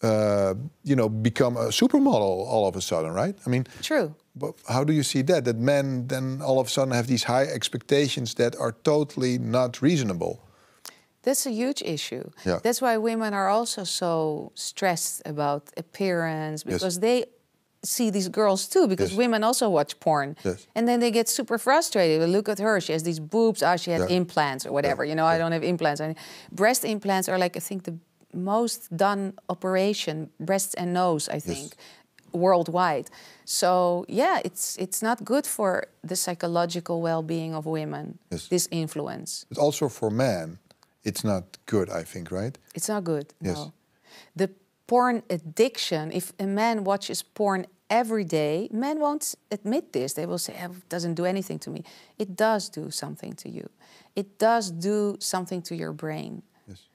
you know, become a supermodel all of a sudden, right? I mean, true. But how do you see that? That men then all of a sudden have these high expectations that are totally not reasonable. That's a huge issue. Yeah. That's why women are also so stressed about appearance, because they see these girls too, because women also watch porn. Yes. And then they get super frustrated. Well, look at her, she has these boobs, she has implants or whatever. You know, I don't have implants. I mean, breast implants are like, I think, the most done operation, breasts and nose, I think, worldwide. So yeah, it's not good for the psychological well-being of women, this influence. But also for men, it's not good, I think, right? It's not good, yes. No. The porn addiction, if a man watches porn every day, men won't admit this. They will say, it doesn't do anything to me. It does do something to you. It does do something to your brain. Yes.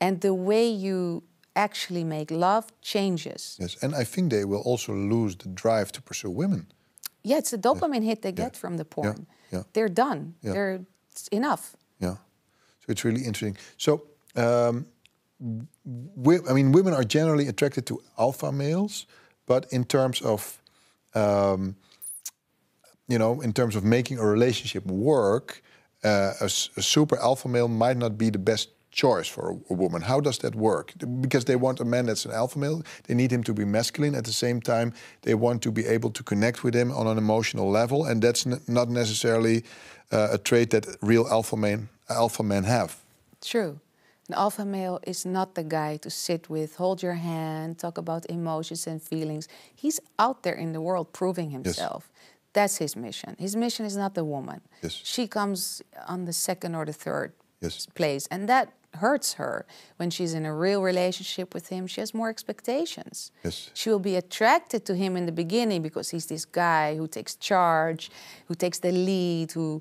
And the way you actually make love changes. Yes, and I think they will also lose the drive to pursue women. Yeah, it's a dopamine hit they get from the porn. Yeah. Yeah. they're done. Yeah. It's enough. Yeah. So it's really interesting. So, women are generally attracted to alpha males, but in terms of, in terms of making a relationship work, a super alpha male might not be the best choice for a woman. How does that work? Because they want a man that's an alpha male. They need him to be masculine. At the same time, they want to be able to connect with him on an emotional level, and that's not necessarily a trait that real alpha men have. True. An alpha male is not the guy to sit with, hold your hand, talk about emotions and feelings. He's out there in the world proving himself. Yes. That's his mission. His mission is not the woman. Yes. She comes on the second or the third yes. place, and that hurts her. When she's in a real relationship with him, she has more expectations. Yes. She will be attracted to him in the beginning because he's this guy who takes charge, who takes the lead, who,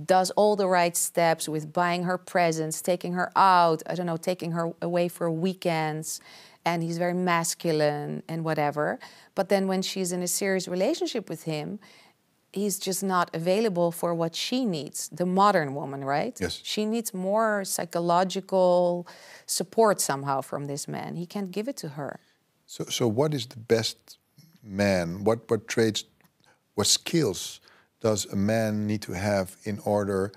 does all the right steps with buying her presents, taking her out, taking her away for weekends. And he's very masculine and whatever. But then when she's in a serious relationship with him, he's just not available for what she needs, the modern woman, right? Yes. She needs more psychological support somehow from this man. He can't give it to her. So what is the best man? What traits, what skills does a man need to have in order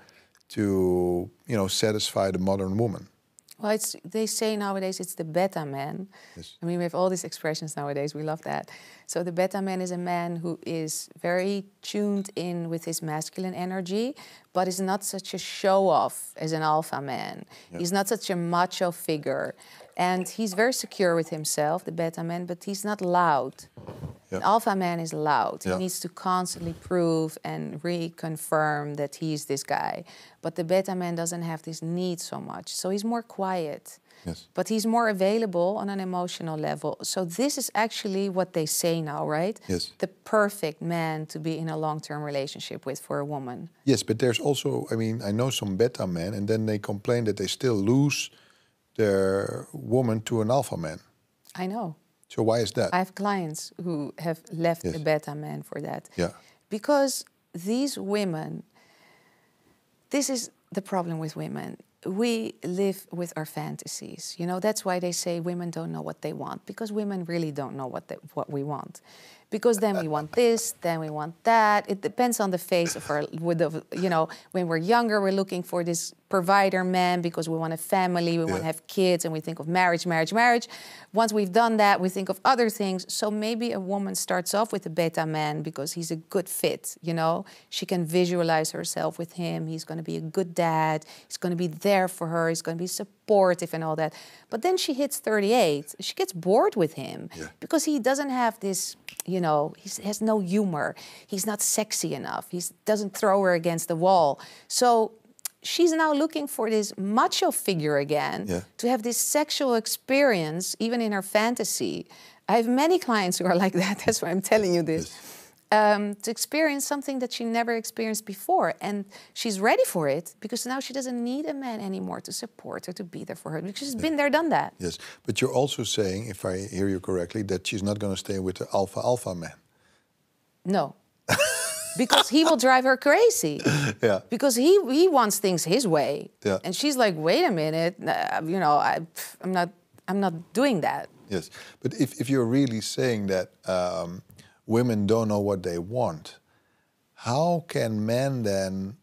to, satisfy the modern woman? Well, they say nowadays it's the beta man. Yes. We have all these expressions nowadays. We love that. So the beta man is a man who is very tuned in with his masculine energy, but is not such a show-off as an alpha man. Yeah. He's not such a macho figure. And he's very secure with himself, the beta man, but he's not loud. Yeah. An alpha man is loud. Yeah. He needs to constantly prove and reconfirm that he's this guy. But the beta man doesn't have this need so much. So he's more quiet. Yes. But he's more available on an emotional level. So this is actually what they say now, right? Yes. The perfect man to be in a long-term relationship with for a woman. Yes, but there's also, I know some beta men, and then they complain that they still lose their woman to an alpha man. I know. So why is that? I have clients who have left yes. the beta man for that. Yeah. Because these women, this is the problem with women. We live with our fantasies. That's why they say women don't know what they want, because women really don't know what we want. Because then we want this, then we want that. It depends on the phase of our, when we're younger, we're looking for this provider man because we want a family, we want to have kids, and we think of marriage. Once we've done that, we think of other things. So maybe a woman starts off with a beta man because he's a good fit, She can visualize herself with him. He's going to be a good dad. He's going to be there for her. He's going to be supportive and all that. But then she hits 38. She gets bored with him because he doesn't have this, he has no humor. He's not sexy enough. He doesn't throw her against the wall. So she's now looking for this macho figure again to have this sexual experience, even in her fantasy. I have many clients who are like that. That's why I'm telling you this. Yes. To experience something that she never experienced before. And she's ready for it because now she doesn't need a man anymore to support her, to be there for her, because she's been there, done that. Yes, but you're also saying, if I hear you correctly, that she's not going to stay with the alpha man. No. Because he will drive her crazy. Yeah. Because he wants things his way. Yeah. And she's like, wait a minute, I'm not doing that. Yes, but if you're really saying that women don't know what they want, how can men then,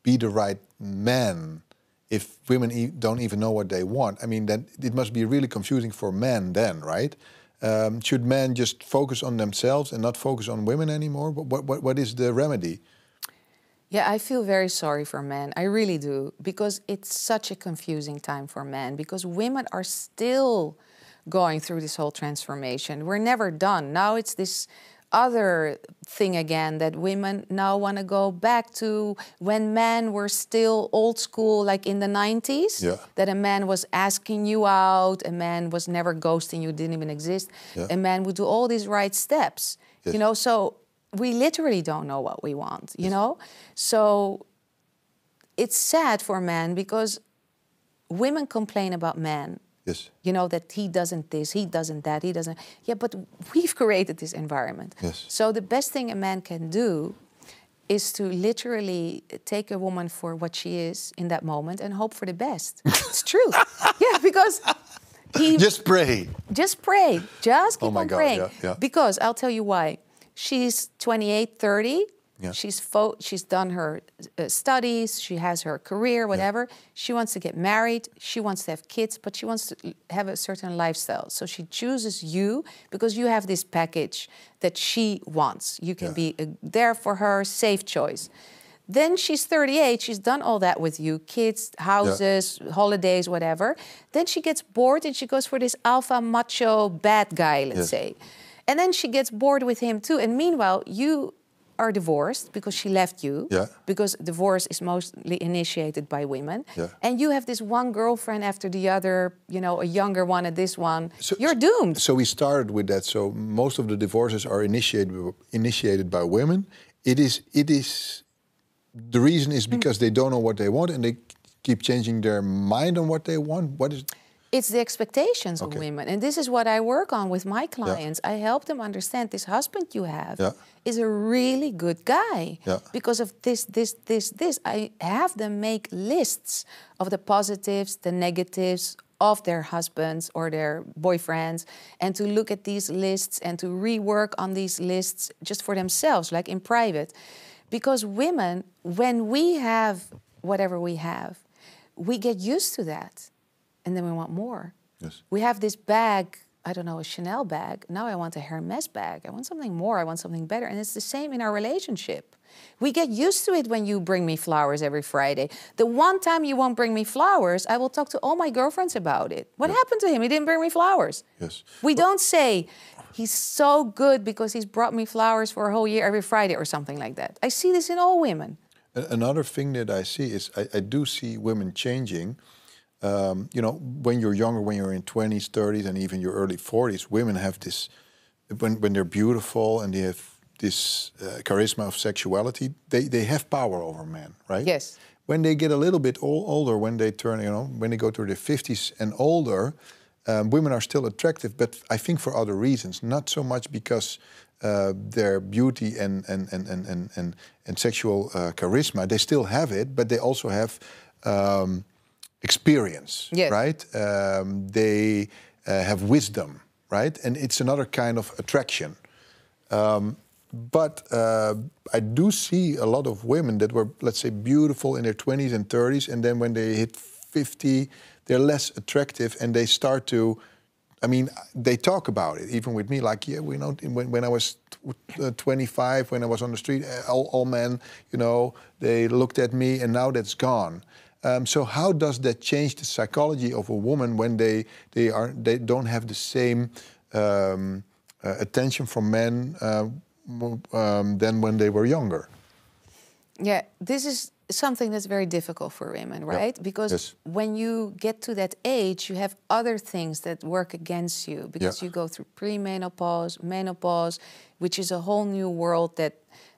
be the right man if women don't even know what they want? Then it must be really confusing for men then, right? Should men just focus on themselves and not focus on women anymore? What is the remedy? Yeah, I feel very sorry for men. I really do. Because it's such a confusing time for men. Because women are still going through this whole transformation. We're never done. Now it's this other thing again, that women now want to go back to when men were still old school, like in the 90s. Yeah. That a man was asking you out, a man was never ghosting you, didn't even exist. Yeah. A man would do all these right steps. Yes. So we literally don't know what we want, So it's sad for men because women complain about men. Yes. That he doesn't this, he doesn't that, he doesn't... Yeah, but we've created this environment. Yes. So the best thing a man can do is to literally take a woman for what she is in that moment and hope for the best. It's true. Yeah, because just pray. Just pray. Just keep on God, praying. yeah. Because I'll tell you why. She's 28, 30. Yeah. She's done her studies. She has her career, whatever. Yeah. She wants to get married. She wants to have kids, but she wants to have a certain lifestyle. So she chooses you because you have this package that she wants. You can be there for her, safe choice. Then she's 38. She's done all that with you, kids, houses, holidays, whatever. Then she gets bored and she goes for this alpha macho bad guy, let's say. And then she gets bored with him too. And meanwhile, you are divorced because she left you, because divorce is mostly initiated by women. Yeah. And you have this one girlfriend after the other, you know, a younger one and this one. So, you're doomed. So we started with that. So most of the divorces are initiated by women. It is the reason is because they don't know what they want and they keep changing their mind on what they want. What is? It's the expectations of women. And this is what I work on with my clients. I help them understand this husband you have is a really good guy. Because of this. I have them make lists of the positives, the negatives of their husbands or their boyfriends, and to look at these lists and to rework on these lists just for themselves, like in private. Because women, when we have whatever we have, we get used to that. And then we want more. Yes. We have this bag, I don't know, a Chanel bag. Now I want a Hermes bag. I want something more. I want something better. And it's the same in our relationship. We get used to it when you bring me flowers every Friday. The one time you won't bring me flowers, I will talk to all my girlfriends about it. What happened to him? He didn't bring me flowers. Yes. We don't say, he's so good because he's brought me flowers for a whole year every Friday or something like that. I see this in all women. Another thing that I see is I do see women changing. You know, when you're younger, when you're in 20s, 30s, and even your early 40s, women have this, when they're beautiful and they have this charisma of sexuality, they have power over men, right? Yes. When they get a little bit older, when they turn, you know, when they go to their 50s and older, women are still attractive, but I think for other reasons, not so much because their beauty and sexual charisma, they still have it, but they also have experience, right? They have wisdom, right? And it's another kind of attraction. But I do see a lot of women that were, let's say, beautiful in their 20s and 30s, and then when they hit 50, they're less attractive, and they start to, I mean, they talk about it, even with me, like, yeah, we know, when I was 25, when I was on the street, all men, you know, they looked at me, and now that's gone. So how does that change the psychology of a woman when they don't have the same attention from men than when they were younger? Yeah, this is something that's very difficult for women, right? Because when you get to that age, you have other things that work against you because you go through premenopause, menopause, which is a whole new world that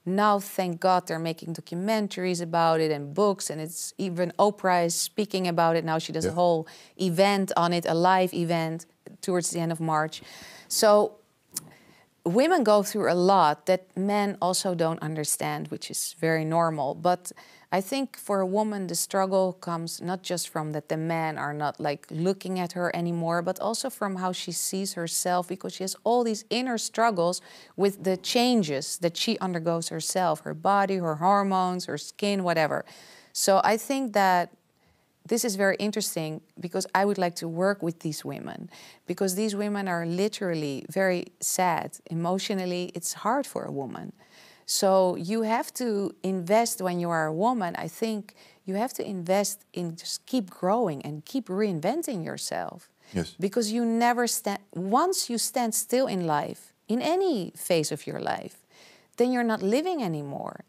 now, thank God, they're making documentaries about it and books, and it's even Oprah is speaking about it now. She does a whole event on it, a live event towards the end of March. So women go through a lot that men also don't understand, which is very normal. But I think for a woman, the struggle comes not just from that the men are not like looking at her anymore, but also from how she sees herself, because she has all these inner struggles with the changes that she undergoes herself, her body, her hormones, her skin, whatever. So I think that this is very interesting because I would like to work with these women, because these women are literally very sad. Emotionally, it's hard for a woman. So you have to invest when you are a woman. I think you have to invest in just keep growing and keep reinventing yourself. Yes. Because you never stand, once you stand still in life, in any phase of your life, then you're not living anymore.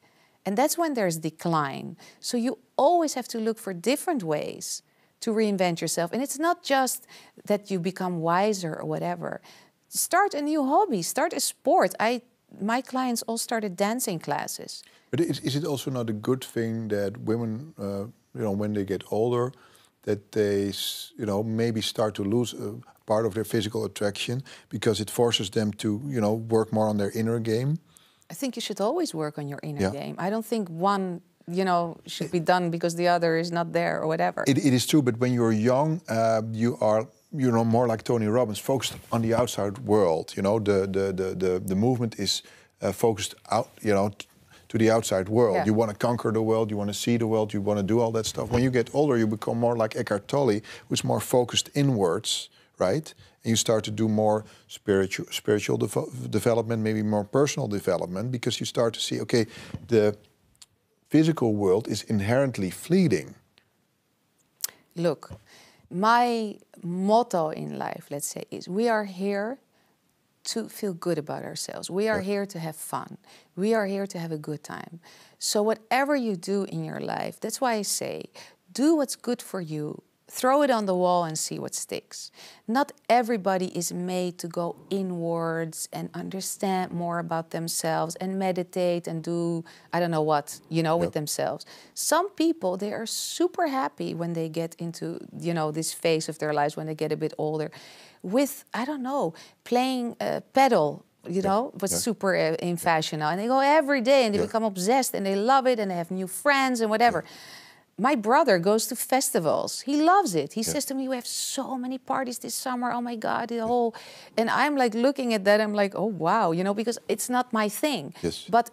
And that's when there's decline. So you always have to look for different ways to reinvent yourself. And it's not just that you become wiser or whatever. Start a new hobby, start a sport. My clients all started dancing classes. But is it also not a good thing that women, you know, when they get older, that they, you know, maybe start to lose part of their physical attraction because it forces them to, you know, work more on their inner game? I think you should always work on your inner game. I don't think one, should be done because the other is not there or whatever. It is true, but when you're young, you are more like Tony Robbins, focused on the outside world. The movement is focused out, to the outside world. Yeah. You want to conquer the world, you want to see the world, you want to do all that stuff. When you get older, you become more like Eckhart Tolle, who's more focused inwards, right? And you start to do more spiritual development, maybe more personal development, because you start to see, okay, the physical world is inherently fleeting. Look, my motto in life, let's say, is we are here to feel good about ourselves. We are here to have fun. We are here to have a good time. So whatever you do in your life, that's why I say, do what's good for you. Throw it on the wall and see what sticks. Not everybody is made to go inwards and understand more about themselves and meditate and do, I don't know what, with themselves. Some people, they are super happy when they get into, this phase of their lives, when they get a bit older, with, I don't know, playing pedal, what's super in fashion now. And they go every day and they become obsessed and they love it and they have new friends and whatever. My brother goes to festivals. He loves it. He says to me, we have so many parties this summer. Oh my God, the whole... And I'm like looking at that, I'm like, oh wow, because it's not my thing. Yes. But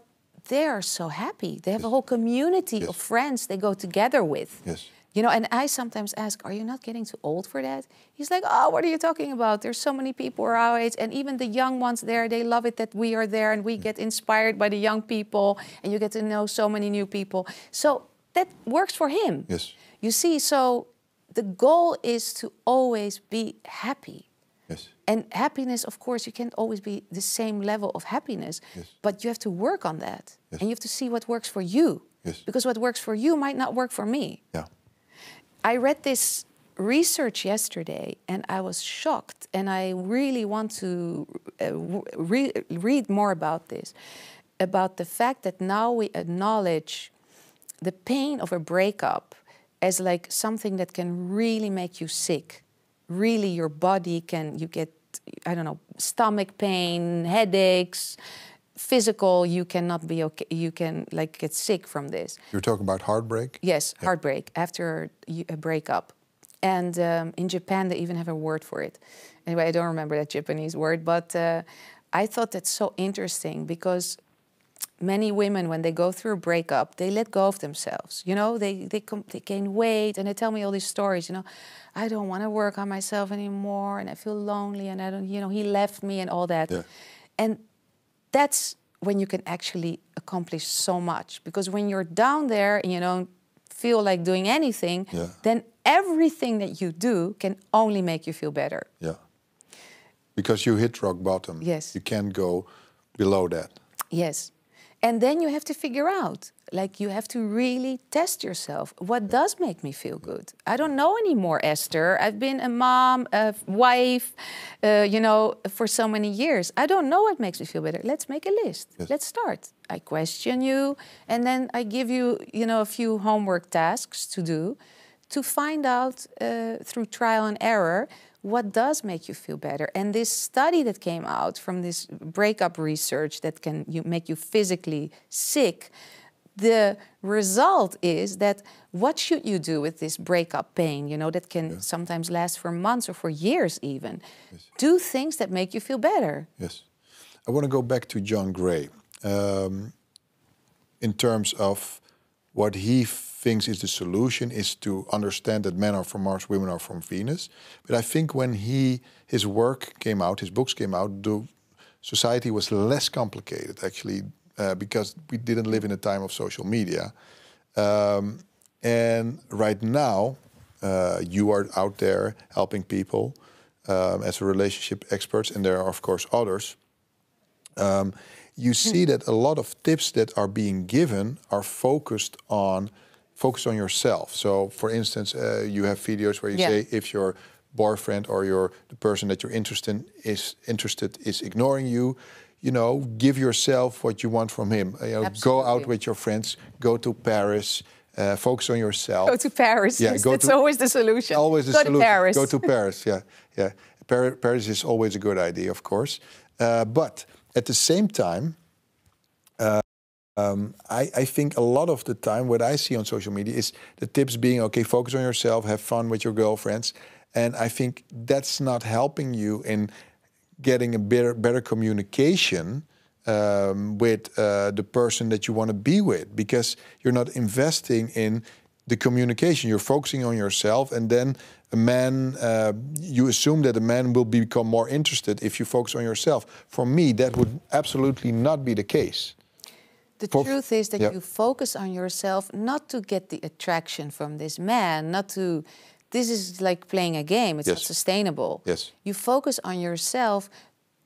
they are so happy. They have a whole community of friends they go together with. Yes. And I sometimes ask, are you not getting too old for that? He's like, oh, what are you talking about? There's so many people our age, and even the young ones there, they love it that we are there and we get inspired by the young people and you get to know so many new people. So that works for him. Yes. You see, so the goal is to always be happy. Yes. And happiness, of course, you can't always be the same level of happiness, but you have to work on that. And you have to see what works for you. Yes. Because what works for you might not work for me. Yeah. I read this research yesterday and I was shocked, and I really want to read more about this, about the fact that now we acknowledge the pain of a breakup as like something that can really make you sick. Really, your body you get, I don't know, stomach pain, headaches, physical, you cannot be okay, you can like get sick from this. You're talking about heartbreak? Yes, heartbreak after a breakup. And in Japan, they even have a word for it. Anyway, I don't remember that Japanese word, but I thought that's so interesting because many women, when they go through a breakup, they let go of themselves. They gain weight, and they tell me all these stories. I don't want to work on myself anymore, and I feel lonely, and I don't, he left me, and all that. Yeah. And that's when you can actually accomplish so much. Because when you're down there and you don't feel like doing anything, then everything that you do can only make you feel better. Yeah. Because you hit rock bottom. Yes. You can't go below that. Yes. And then you have to figure out, like you have to really test yourself. What does make me feel good? I don't know anymore, Esther. I've been a mom, a wife, for so many years. I don't know what makes me feel better. Let's make a list. Yes. Let's start. I question you, and then I give you, a few homework tasks to do to find out through trial and error what does make you feel better. And this study that came out from this breakup research that can make you physically sick, the result is that what should you do with this breakup pain, that can sometimes last for months or for years even? Yes. Do things that make you feel better. Yes. I want to go back to John Gray in terms of what he thinks is the solution is to understand that men are from Mars, women are from Venus. But I think when his work came out, his books came out, the society was less complicated actually, because we didn't live in a time of social media. And right now, you are out there helping people as a relationship expert, and there are of course others. You see that a lot of tips that are being given are focused on yourself. So, for instance, you have videos where you say if your boyfriend or the person that you're interested is ignoring you, give yourself what you want from him. Go out with your friends, go to Paris, focus on yourself. Go to Paris. Yeah, that's always the solution. Always the solution. Go to Paris. Go to Paris. Yeah. Paris is always a good idea, of course. But at the same time, I think a lot of the time what I see on social media is the tips being, okay, focus on yourself, have fun with your girlfriends. And I think that's not helping you in getting a better communication with the person that you want to be with, because you're not investing in the communication. You're focusing on yourself, and then a man, you assume that a man will become more interested if you focus on yourself. For me, that would absolutely not be the case. The truth is that you focus on yourself not to get the attraction from this man, not to... This is like playing a game. It's not sustainable. Yes. You focus on yourself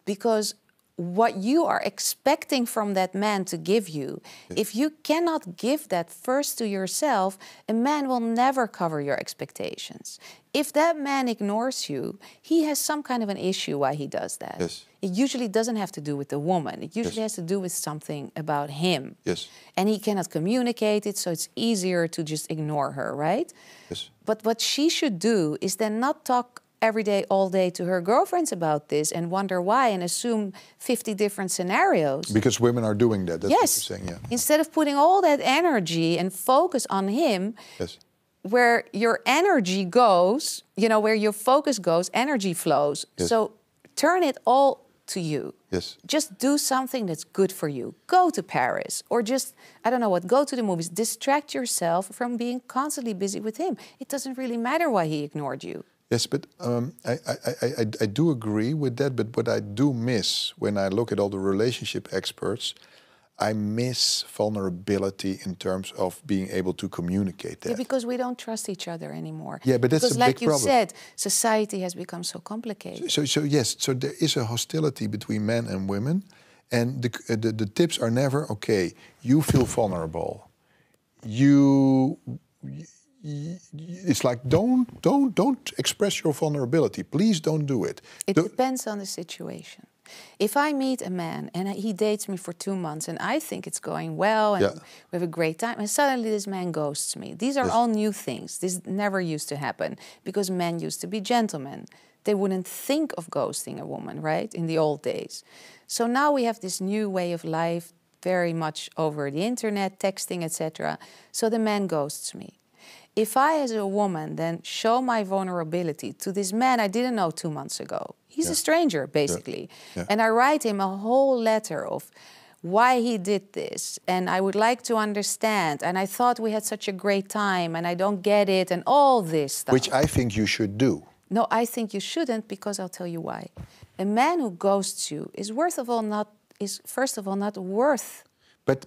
because what you are expecting from that man to give you, if you cannot give that first to yourself, a man will never cover your expectations. If that man ignores you, he has some kind of an issue why he does that. Yes. It usually doesn't have to do with the woman. It usually has to do with something about him. Yes. And he cannot communicate it, so it's easier to just ignore her, right? Yes. But what she should do is then not talk every day, all day to her girlfriends about this and wonder why and assume 50 different scenarios. Because women are doing that. That's what you're saying, yeah. Instead of putting all that energy and focus on him, where your energy goes, you know, where your focus goes, energy flows. So turn it all to you. Just do something that's good for you. Go to Paris, or just, I don't know what, go to the movies. Distract yourself from being constantly busy with him. It doesn't really matter why he ignored you. Yes, but I do agree with that. But what I do miss when I look at all the relationship experts, I miss vulnerability in terms of being able to communicate that. Yeah, because we don't trust each other anymore. Yeah, but that's because a big problem. Because like you said, society has become so complicated. So there is a hostility between men and women. And the tips are never, okay, you feel vulnerable. It's like, don't express your vulnerability. Please don't do it. It depends on the situation. If I meet a man and he dates me for 2 months and I think it's going well and we have a great time, and suddenly this man ghosts me. These are all new things. This never used to happen because men used to be gentlemen. They wouldn't think of ghosting a woman, right, in the old days. So now we have this new way of life, very much over the internet, texting, etc. So the man ghosts me. If I, as a woman, then show my vulnerability to this man I didn't know 2 months ago, he's a stranger, basically, and I write him a whole letter of why he did this, and I would like to understand, and I thought we had such a great time, and I don't get it, and all this stuff. Which I think you should do. No, I think you shouldn't, because I'll tell you why. A man who ghosts you is first of all not worth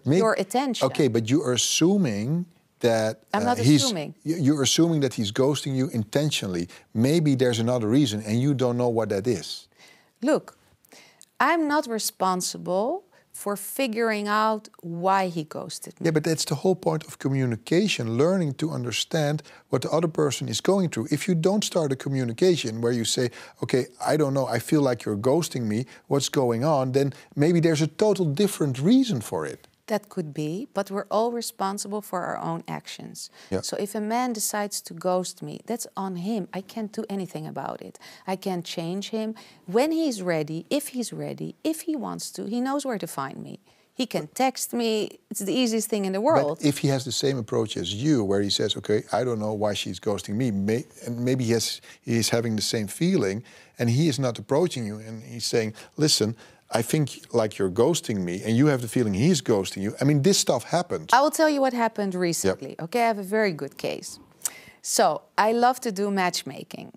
your attention. Okay, but you are assuming that I'm not assuming. You're assuming that he's ghosting you intentionally. Maybe there's another reason and you don't know what that is. Look, I'm not responsible for figuring out why he ghosted me. Yeah, but that's the whole point of communication, learning to understand what the other person is going through. If you don't start a communication where you say, okay, I don't know, I feel like you're ghosting me, what's going on, then maybe there's a total different reason for it. That could be, but we're all responsible for our own actions. So if a man decides to ghost me, that's on him. I can't do anything about it. I can't change him. When he's ready, if he wants to, he knows where to find me. He can text me. It's the easiest thing in the world. But if he has the same approach as you, where he says, okay, I don't know why she's ghosting me, and maybe he is having the same feeling, and he is not approaching you, and he's saying, listen, I think like you're ghosting me, and you have the feeling he's ghosting you. I mean, this stuff happens. I will tell you what happened recently. Okay, I have a very good case. So I love to do matchmaking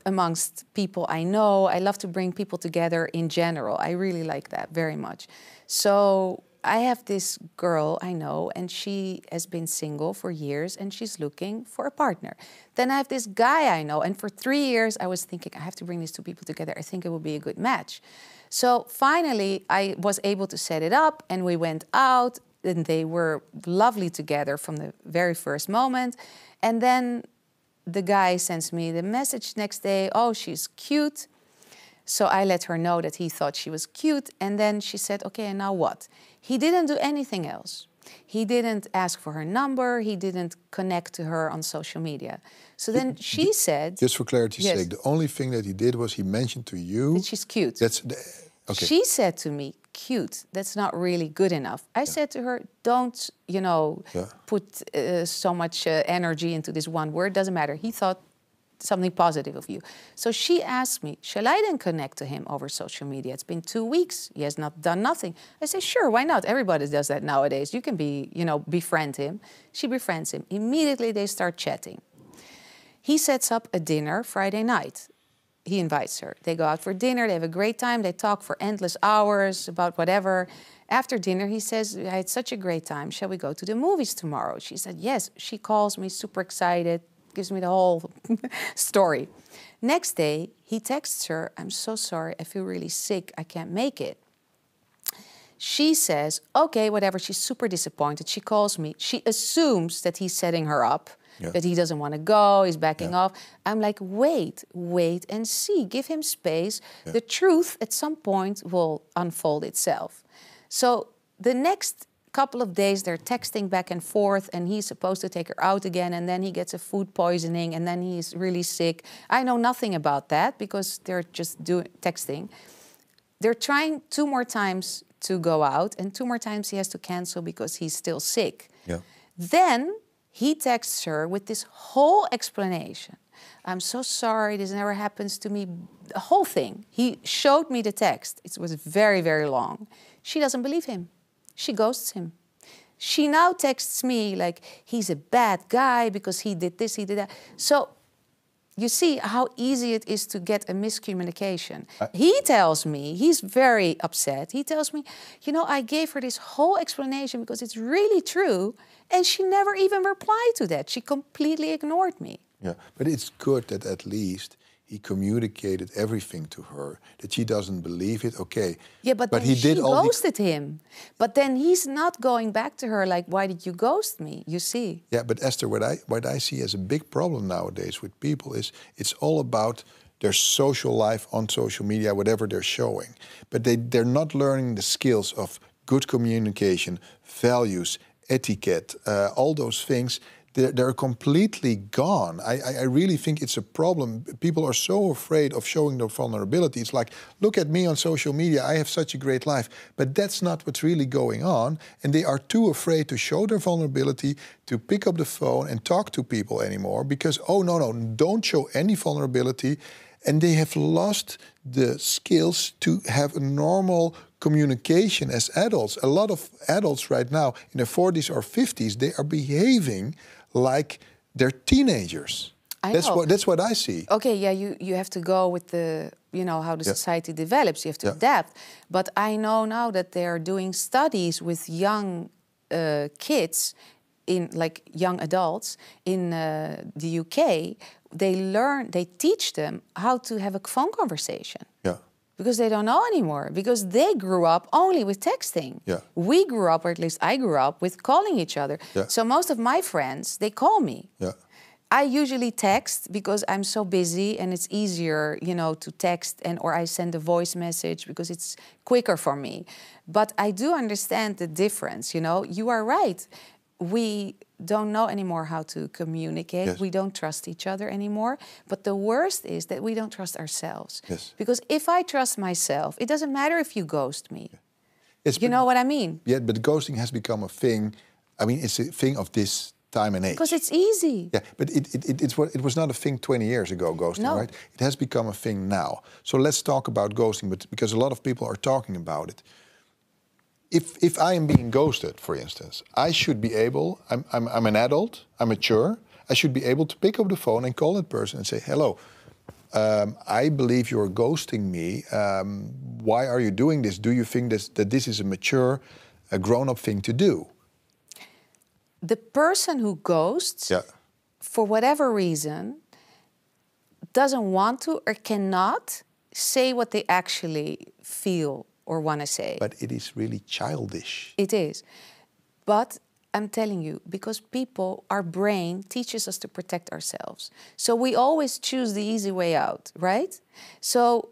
amongst people I know. I love to bring people together in general. I really like that very much. So I have this girl I know, and she has been single for years, and she's looking for a partner. Then I have this guy I know, and for 3 years I was thinking, I have to bring these two people together. I think it would be a good match. So finally, I was able to set it up, and we went out, and they were lovely together from the very first moment. And then the guy sends me the message next day, oh, she's cute. So I let her know that he thought she was cute, and then she said, okay, and now what? He didn't do anything else. He didn't ask for her number. He didn't connect to her on social media. So then she said... Just for clarity's sake, the only thing that he did was he mentioned to you... that she's cute. Okay. She said to me, cute, that's not really good enough. I said to her, don't, you know, put so much energy into this one word, doesn't matter. He thought something positive of you. So she asked me, shall I then connect to him over social media? It's been 2 weeks. He has not done nothing. I say, sure, why not? Everybody does that nowadays. You can be, you know, befriend him. She befriends him. Immediately they start chatting. He sets up a dinner Friday night. He invites her. They go out for dinner. They have a great time. They talk for endless hours about whatever. After dinner, he says, I had such a great time. Shall we go to the movies tomorrow? She said, yes. She calls me, super excited. Gives me the whole story. Next day, he texts her, I'm so sorry, I feel really sick, I can't make it. She says, okay, whatever, she's super disappointed. She calls me. She assumes that he's setting her up, that he doesn't want to go, he's backing off. I'm like, wait and see, give him space. The truth at some point will unfold itself. So the next couple of days they're texting back and forth, and he's supposed to take her out again, and then he gets a food poisoning, and then he's really sick. I know nothing about that because they're just texting. They're trying 2 more times to go out, and 2 more times he has to cancel because he's still sick. Then he texts her with this whole explanation. I'm so sorry, this never happens to me. The whole thing. He showed me the text. It was very, very long. She doesn't believe him. She ghosts him. She now texts me like, he's a bad guy because he did this, he did that. So you see how easy it is to get a miscommunication. He tells me, he's very upset. He tells me, you know, I gave her this whole explanation because it's really true. And she never even replied to that. She completely ignored me. Yeah, but it's good that at least he communicated everything to her, that she doesn't believe it, okay. Yeah, but then she ghosted him. But then he's not going back to her like, why did you ghost me, you see? Yeah, but Esther, what I see as a big problem nowadays with people is it's all about their social life on social media, whatever they're showing. But they're not learning the skills of good communication, values, etiquette, all those things. They're completely gone. I really think it's a problem. People are so afraid of showing their vulnerability. It's like, look at me on social media, I have such a great life. But that's not what's really going on. And they are too afraid to show their vulnerability, to pick up the phone and talk to people anymore. Because, oh, no, don't show any vulnerability. And they have lost the skills to have a normal communication as adults. A lot of adults right now, in their 40s or 50s, they are behaving like they're teenagers. That's what I see. Okay, yeah, you have to go with the, you know, how the society develops. You have to adapt. But I know now that they're doing studies with young kids, like young adults in the UK. They teach them how to have a phone conversation. Yeah. Because they don't know anymore. Because they grew up only with texting. Yeah. We grew up, or at least I grew up, with calling each other. Yeah. So most of my friends, they call me. Yeah. I usually text because I'm so busy and it's easier, you know, to text or I send a voice message because it's quicker for me. But I do understand the difference, you know. You are right. We don't know anymore how to communicate. Yes. We don't trust each other anymore. But the worst is that we don't trust ourselves. Yes. Because if I trust myself, it doesn't matter if you ghost me. You know what I mean? Yeah, but ghosting has become a thing. I mean, it's a thing of this time and age. Because it's easy. Yeah, but it was not a thing 20 years ago, ghosting, right? It has become a thing now. So let's talk about ghosting, but because a lot of people are talking about it. If I am being ghosted, for instance, I should be able, I'm an adult, I'm mature, I should be able to pick up the phone and call that person and say, hello, I believe you're ghosting me. Why are you doing this? Do you think that this is a mature, a grown-up thing to do? The person who ghosts, for whatever reason, doesn't want to or cannot say what they actually feel or want to say. But it is really childish. It is. But I'm telling you, because people, our brain teaches us to protect ourselves. So we always choose the easy way out, right? So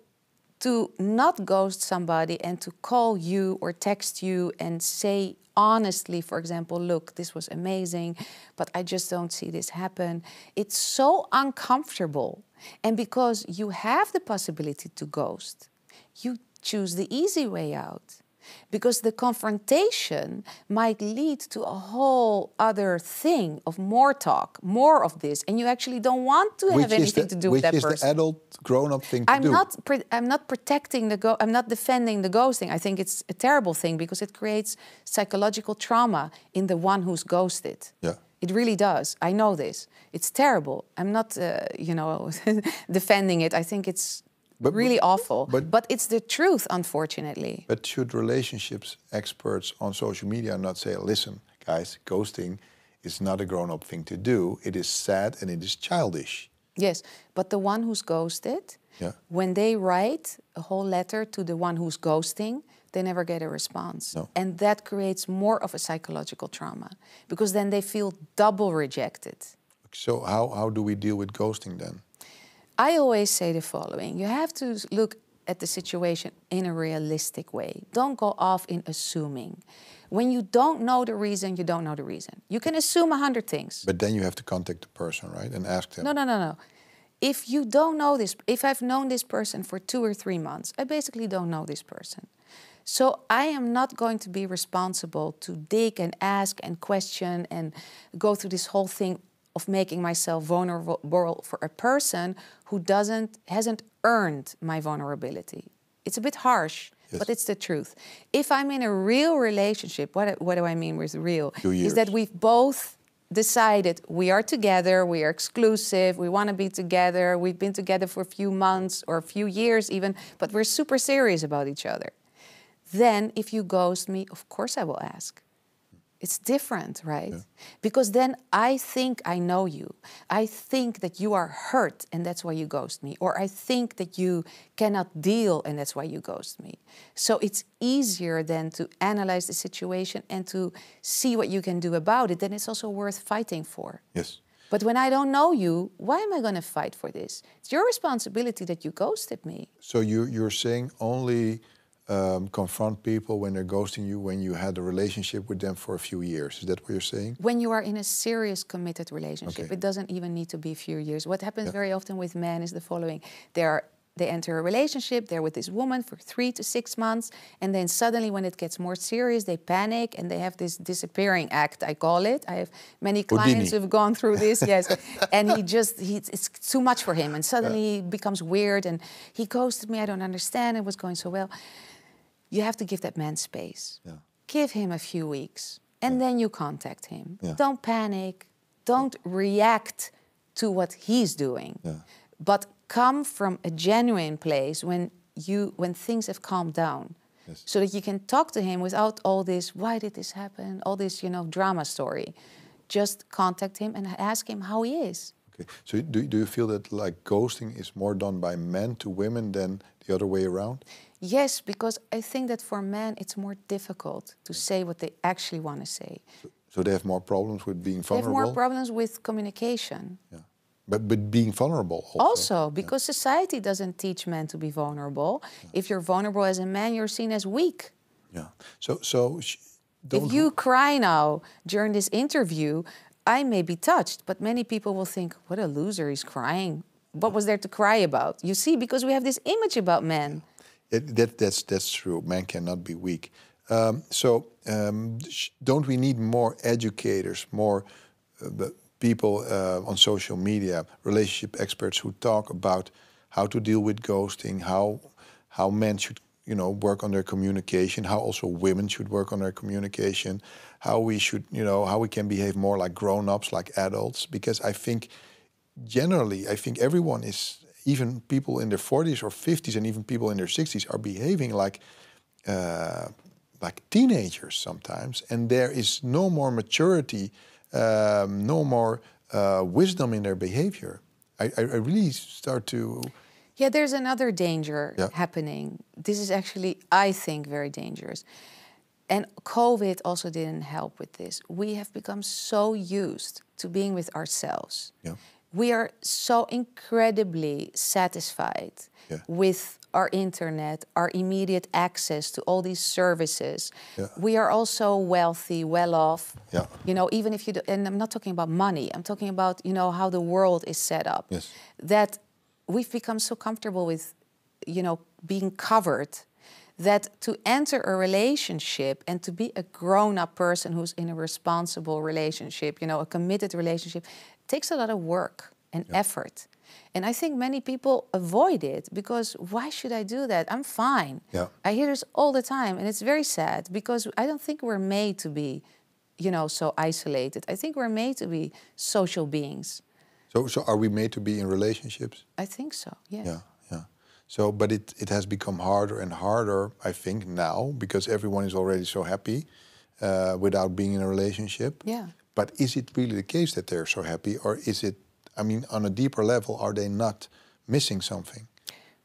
to not ghost somebody and to call you or text you and say honestly, for example, look, this was amazing, but I just don't see this happen. It's so uncomfortable. And because you have the possibility to ghost, you choose the easy way out. Because the confrontation might lead to a whole other thing of more talk, more of this, and you actually don't want to have anything to do with that person. Which is the adult, grown-up thing to do. I'm not protecting I'm not defending the ghosting. I think it's a terrible thing because it creates psychological trauma in the one who's ghosted. Yeah. It really does. I know this. It's terrible. I'm not, defending it. I think it's really awful. But it's the truth, unfortunately. But should relationships experts on social media not say, listen, guys, ghosting is not a grown-up thing to do. It is sad and it is childish. Yes, but the one who's ghosted, when they write a whole letter to the one who's ghosting, they never get a response. No. And that creates more of a psychological trauma because then they feel double rejected. So how do we deal with ghosting then? I always say the following. You have to look at the situation in a realistic way. Don't go off in assuming. When you don't know the reason, you don't know the reason. You can assume 100 things. But then you have to contact the person, right? And ask them. No. If you don't know this, if I've known this person for 2 or 3 months, I basically don't know this person. So I am not going to be responsible to dig and ask and question and go through this whole thing of making myself vulnerable for a person who hasn't earned my vulnerability. It's a bit harsh, but it's the truth. If I'm in a real relationship, what do I mean with real? Is that we've both decided we are together, we are exclusive, we want to be together, we've been together for a few months or a few years even, but we're super serious about each other. Then if you ghost me, of course I will ask. It's different, right? Yeah. Because then I think I know you. I think that you are hurt and that's why you ghost me. Or I think that you cannot deal and that's why you ghost me. So it's easier then to analyze the situation and to see what you can do about it. Then it's also worth fighting for. Yes. But when I don't know you, why am I going to fight for this? It's your responsibility that you ghosted me. So you're saying only confront people when they're ghosting you when you had a relationship with them for a few years. Is that what you're saying? When you are in a serious committed relationship, it doesn't even need to be a few years. What happens very often with men is the following. They enter a relationship, they're with this woman for 3 to 6 months, and then suddenly when it gets more serious, they panic and they have this disappearing act, I call it. I have many clients who've gone through this, yes. And it's too much for him, and suddenly he becomes weird, and he ghosted me, I don't understand, it was going so well. You have to give that man space. Yeah. Give him a few weeks, and then you contact him. Yeah. Don't panic. Don't react to what he's doing. Yeah. But come from a genuine place when things have calmed down, so that you can talk to him without all this, why did this happen? All this, drama story. Just contact him and ask him how he is. Okay. So do you feel that like ghosting is more done by men to women than the other way around? Yes, because I think that for men it's more difficult to say what they actually want to say. So they have more problems with being vulnerable? They have more problems with communication. Yeah. But being vulnerable also. Also, because society doesn't teach men to be vulnerable. Yeah. If you're vulnerable as a man, you're seen as weak. Yeah. So if you cry now during this interview, I may be touched, but many people will think, what a loser, he's crying. What was there to cry about? You see, because we have this image about men. That's true. Men cannot be weak. Don't we need more educators, more people on social media, relationship experts who talk about how to deal with ghosting, how men should work on their communication, how also women should work on their communication, how we should how we can behave more like grown-ups, like adults? Because I think generally everyone is, even people in their 40s or 50s and even people in their 60s are behaving like teenagers sometimes, and there is no more maturity, no more wisdom in their behavior. I really start to... Yeah, there's another danger happening. This is actually, I think, very dangerous. And COVID also didn't help with this. We have become so used to being with ourselves. Yeah. We are so incredibly satisfied with our internet, our immediate access to all these services. Yeah. We are also wealthy, well off. Yeah. Even if you do, and I'm not talking about money, I'm talking about, how the world is set up. Yes. That we've become so comfortable with, being covered that to enter a relationship and to be a grown-up person who's in a responsible relationship, you know, a committed relationship, takes a lot of work and effort. And I think many people avoid it because why should I do that? I'm fine. Yeah. I hear this all the time, and it's very sad because I don't think we're made to be, you know, so isolated. I think we're made to be social beings. So are we made to be in relationships? I think so, yes. Yeah, yeah. So, but it has become harder and harder, I think, now, because everyone is already so happy without being in a relationship. Yeah. But is it really the case that they're so happy, or is it, I mean, on a deeper level, are they not missing something?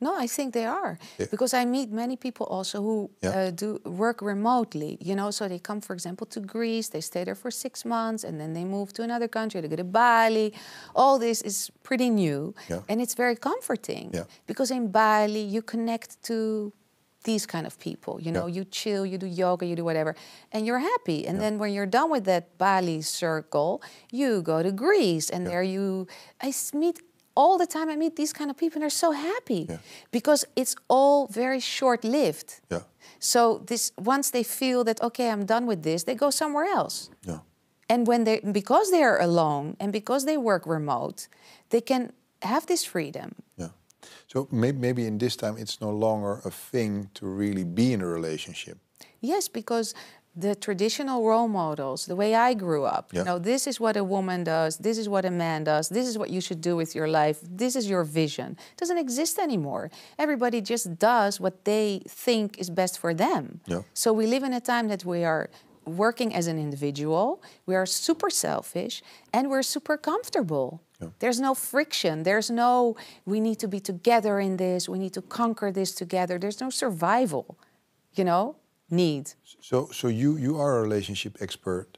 No, I think they are. Yeah. Because I meet many people also who do work remotely, you know, so they come, for example, to Greece, they stay there for 6 months, and then they move to another country, they go to Bali. All this is pretty new, and it's very comforting. Yeah. Because in Bali, you connect to these kind of people, you know, you chill, you do yoga, you do whatever, and you're happy. And then when you're done with that Bali circle, you go to Greece, and there I meet all the time, I meet these kind of people, and they're so happy because it's all very short-lived. Yeah. So once they feel that, okay, I'm done with this, they go somewhere else. Yeah. And because they are alone and because they work remote, they can have this freedom. Yeah. So maybe in this time it's no longer a thing to really be in a relationship. Yes, because the traditional role models, the way I grew up, you know, this is what a woman does, this is what a man does, this is what you should do with your life, this is your vision. It doesn't exist anymore. Everybody just does what they think is best for them. Yeah. So we live in a time that we are working as an individual, we are super selfish, and we're super comfortable. Yeah. There's no friction, there's no, we need to be together in this, we need to conquer this together. There's no survival, you know, need. So you are a relationship expert,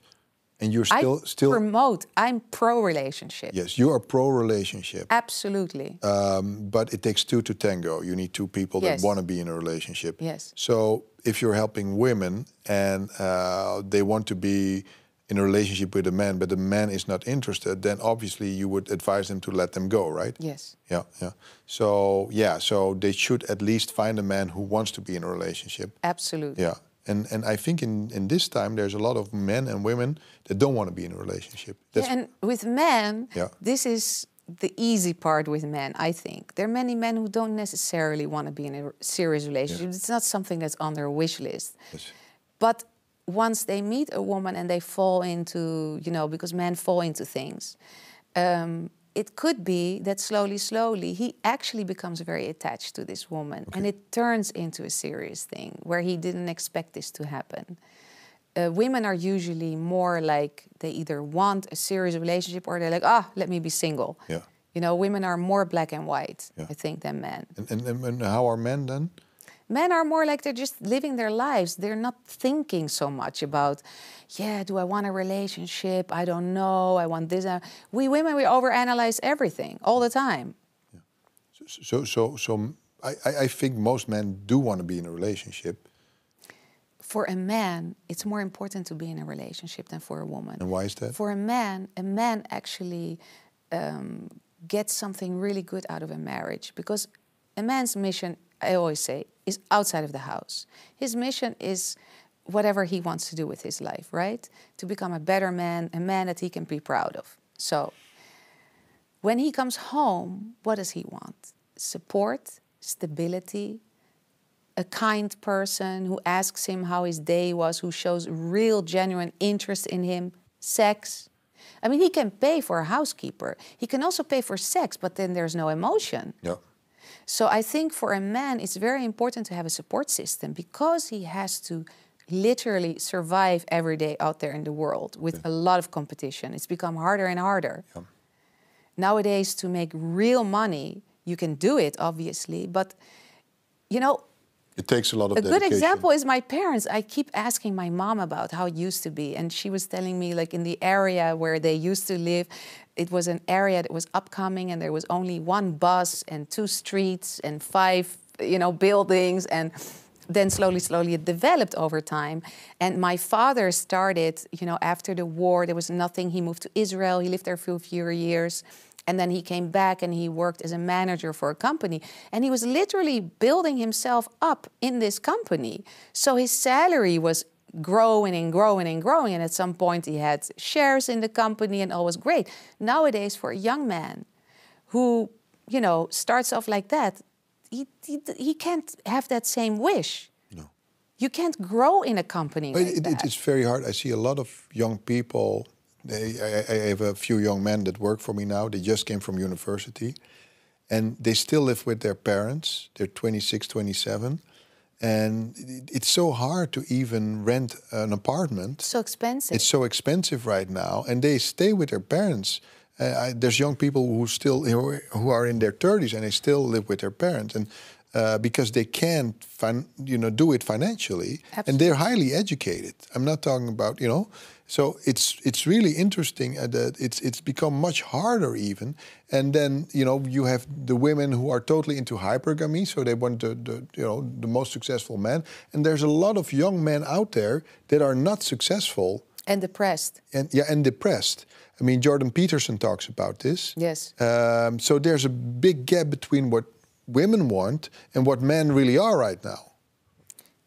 and you're still promote. I'm pro-relationship. Yes, you are pro-relationship. Absolutely. But it takes two to tango. You need two people that want to be in a relationship. Yes. So if you're helping women and they want to be in a relationship with a man, but the man is not interested, then obviously you would advise them to let them go, right? Yes. Yeah, yeah. So they should at least find a man who wants to be in a relationship. Absolutely. Yeah. And I think in this time there's a lot of men and women that don't want to be in a relationship. And with men, this is the easy part with men, I think. There are many men who don't necessarily want to be in a serious relationship. It's not something that's on their wish list. Yes. But once they meet a woman and they fall into, you know, because men fall into things, it could be that slowly, he actually becomes very attached to this woman. Okay. And it turns into a serious thing where he didn't expect this to happen. Women are usually more like they either want a serious relationship or they're like, let me be single. Yeah. You know, women are more black and white, I think, than men. And how are men then? Men are more like they're just living their lives. They're not thinking so much about, do I want a relationship? I don't know. I want this. We women, we overanalyze everything all the time. Yeah. So I think most men do want to be in a relationship. For a man, it's more important to be in a relationship than for a woman. And why is that? For a man actually gets something really good out of a marriage, because a man's mission, I always say, is outside of the house. His mission is whatever he wants to do with his life, right? To become a better man, a man that he can be proud of. So when he comes home, what does he want? Support, stability, a kind person who asks him how his day was, who shows real, genuine interest in him, sex. I mean, he can pay for a housekeeper. He can also pay for sex, but then there's no emotion. Yeah. So I think for a man, it's very important to have a support system because he has to literally survive every day out there in the world with a lot of competition. It's become harder and harder. Yeah. Nowadays, to make real money, you can do it, obviously, but, you know, it takes a lot of dedication. A good example is my parents. I keep asking my mom about how it used to be, and she was telling me, like, in the area where they used to live, it was an area that was upcoming, and there was only one bus and 2 streets and 5, buildings, and then slowly it developed over time. And my father started, after the war, there was nothing. He moved to Israel. He lived there for a few years. And then he came back and he worked as a manager for a company. And he was literally building himself up in this company. So his salary was growing and growing and growing. And at some point he had shares in the company and all was great. Nowadays, for a young man who, starts off like that, he can't have that same wish. No. You can't grow in a company like that. It's very hard. I see a lot of young people. I have a few young men that work for me now. They just came from university. And they still live with their parents. They're 26, 27. And it's so hard to even rent an apartment. So expensive. It's so expensive right now. And they stay with their parents. There's young people who are in their 30s and they still live with their parents, and because they can't do it financially. Absolutely. And they're highly educated. I'm not talking about So it's really interesting that it's become much harder even. And then you have the women who are totally into hypergamy, so they want the most successful man. And there's a lot of young men out there that are not successful and depressed. And depressed. I mean, Jordan Peterson talks about this. Yes. So there's a big gap between what women want and what men really are right now.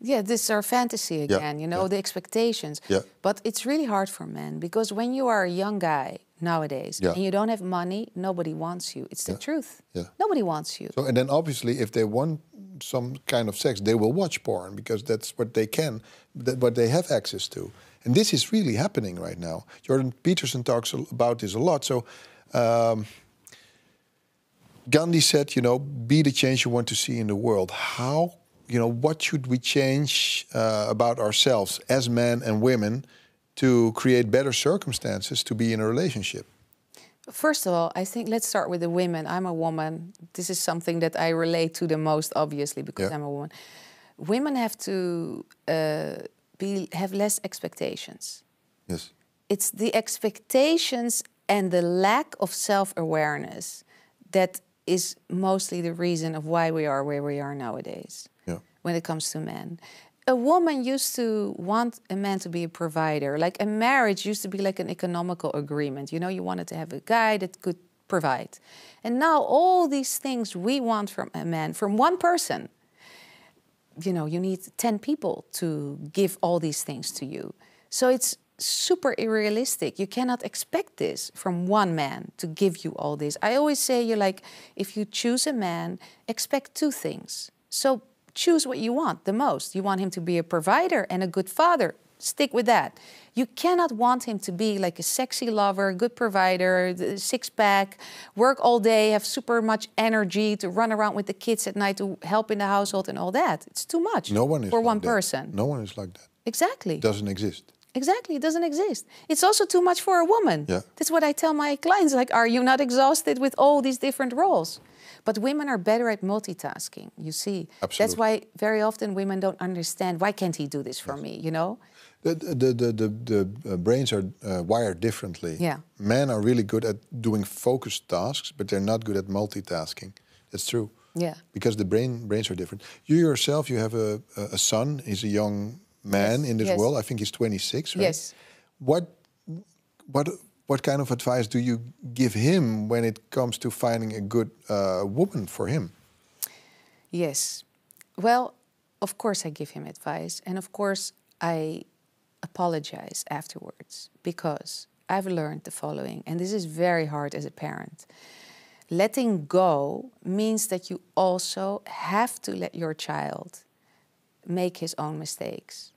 Yeah, this is our fantasy again, the expectations. Yeah. But it's really hard for men, because when you are a young guy nowadays and you don't have money, nobody wants you. It's the truth. Yeah. Nobody wants you. So, and then obviously if they want some kind of sex, they will watch porn, because that's what they can, what they have access to. And this is really happening right now. Jordan Peterson talks about this a lot. So Gandhi said, be the change you want to see in the world. How, what should we change about ourselves as men and women to create better circumstances to be in a relationship? First of all, I think let's start with the women. I'm a woman. This is something that I relate to the most, obviously, because I'm a woman. Women have to have less expectations. Yes. It's the expectations and the lack of self-awareness that is mostly the reason of why we are where we are nowadays. Yeah. When it comes to men. A woman used to want a man to be a provider. Like a marriage used to be like an economical agreement. You wanted to have a guy that could provide. And now all these things we want from a man, from one person. You need 10 people to give all these things to you. So it's super unrealistic. You cannot expect this from one man to give you all this. I always say, if you choose a man, expect two things. So choose what you want the most. You want him to be a provider and a good father. Stick with that. You cannot want him to be like a sexy lover, a good provider, six-pack, work all day, have super much energy to run around with the kids at night to help in the household and all that. It's too much for one person. No one is like that. Exactly. It doesn't exist. Exactly, it doesn't exist. It's also too much for a woman. Yeah. That's what I tell my clients, are you not exhausted with all these different roles? But women are better at multitasking, you see. Absolutely. That's why very often women don't understand, why can't he do this for me, The brains are wired differently. Yeah. Men are really good at doing focused tasks, but they're not good at multitasking. That's true. Yeah. Because the brains are different. You yourself, you have a son. He's a young man in this world. I think he's 26, right? Yes. What kind of advice do you give him when it comes to finding a good woman for him? Yes. Well, of course I give him advice. And of course I apologize afterwards, because I've learned the following, and this is very hard as a parent. Letting go means that you also have to let your child make his own mistakes.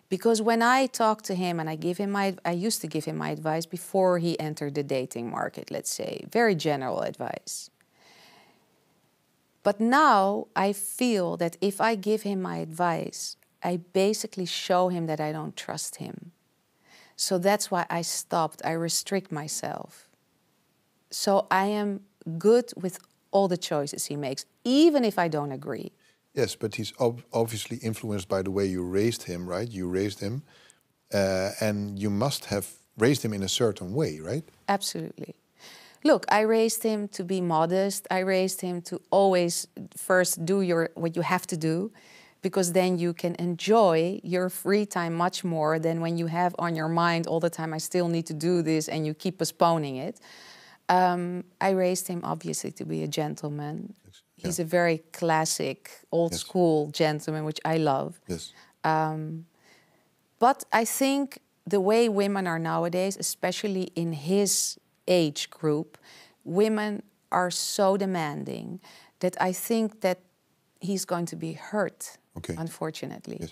Because when I talk to him and I used to give him my advice before he entered the dating market, let's say, very general advice. But now I feel that if I give him my advice, I basically show him that I don't trust him. So that's why I stopped. I restrict myself. So I am good with all the choices he makes, even if I don't agree. Yes, but he's obviously influenced by the way you raised him, right? You raised him, and you must have raised him in a certain way, right? Absolutely. Look, I raised him to be modest. I raised him to always first do what you have to do. because then you can enjoy your free time much more than when you have on your mind all the time, I still need to do this, and you keep postponing it. I raised him, obviously, to be a gentleman. He's a very classic, old-school gentleman, which I love. Yes. But I think the way women are nowadays, especially in his age group, women are so demanding that I think that he's going to be hurt, unfortunately. Yes.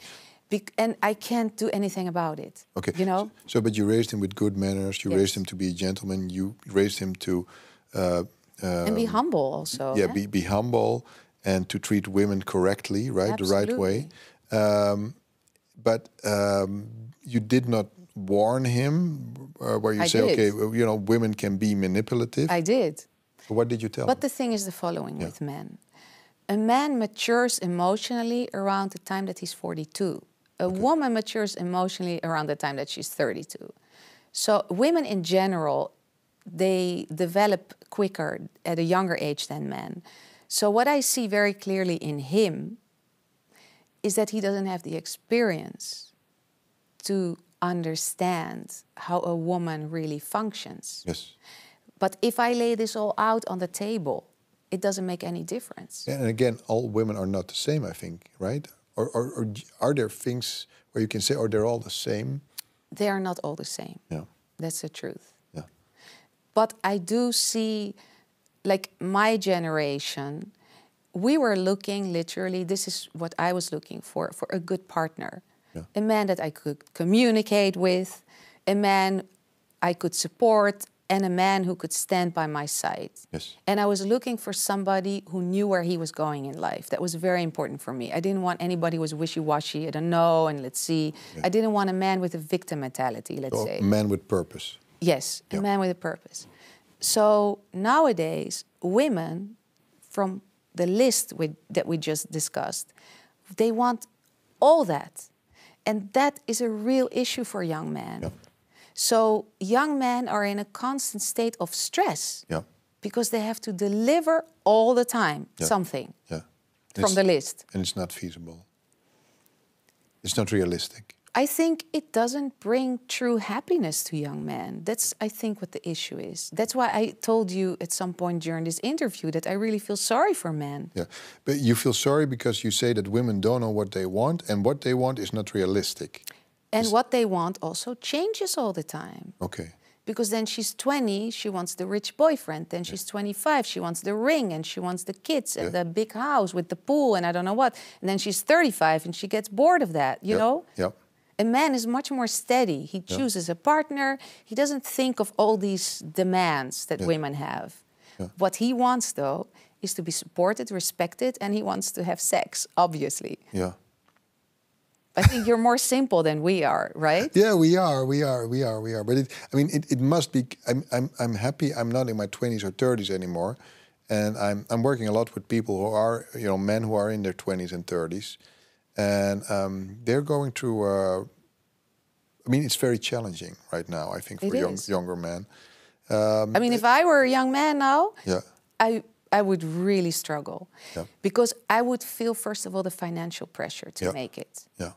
And I can't do anything about it. Okay. You know? So, but you raised him with good manners. You raised him to be a gentleman. You raised him to... and be humble also. Yeah, be humble and to treat women correctly, right? Absolutely. The right way. But you did not warn him where you say, okay, you know, women can be manipulative. I did. So what did you tell him? But the thing is the following with men. A man matures emotionally around the time that he's 42. A woman matures emotionally around the time that she's 32. So women in general, they develop quicker at a younger age than men. So what I see very clearly in him is that he doesn't have the experience to understand how a woman really functions. Yes. But if I lay this all out on the table, it doesn't make any difference. Yeah, and again, all women are not the same, I think, right? Or are there things where you can say, oh, they're all the same? They are not all the same. Yeah. That's the truth. Yeah. But I do see, like my generation, we were looking literally, this is what I was looking for a good partner. Yeah. A man that I could communicate with, a man I could support, and a man who could stand by my side. Yes. And I was looking for somebody who knew where he was going in life. That was very important for me. I didn't want anybody who was wishy-washy, I don't know, and let's see. Yeah. I didn't want a man with a victim mentality, let's say. A man with purpose. Yes, a man with a purpose. So nowadays, women, from the list that we just discussed, they want all that. And that is a real issue for young men. Yeah. So young men are in a constant state of stress because they have to deliver all the time something from the list. And it's not feasible. It's not realistic. I think it doesn't bring true happiness to young men. That's, I think, what the issue is. That's why I told you at some point during this interview that I really feel sorry for men. Yeah, but you feel sorry because you say that women don't know what they want, and what they want is not realistic. And what they want also changes all the time. Okay. Because then she's 20, she wants the rich boyfriend. Then she's 25, she wants the ring and she wants the kids and the big house with the pool and I don't know what. And then she's 35 and she gets bored of that, you know? Yeah. A man is much more steady. He chooses a partner. He doesn't think of all these demands that women have. Yeah. What he wants, though, is to be supported, respected, and he wants to have sex, obviously. Yeah. I think you're more simple than we are, right? Yeah, we are. But it must be. I'm happy. I'm not in my 20s or 30s anymore, and I'm working a lot with people who are, you know, men who are in their 20s and 30s, and they're going through. I mean, it's very challenging right now. I think for younger men. I mean, if I were a young man now, I would really struggle, because I would feel, first of all, the financial pressure to make it. Yeah.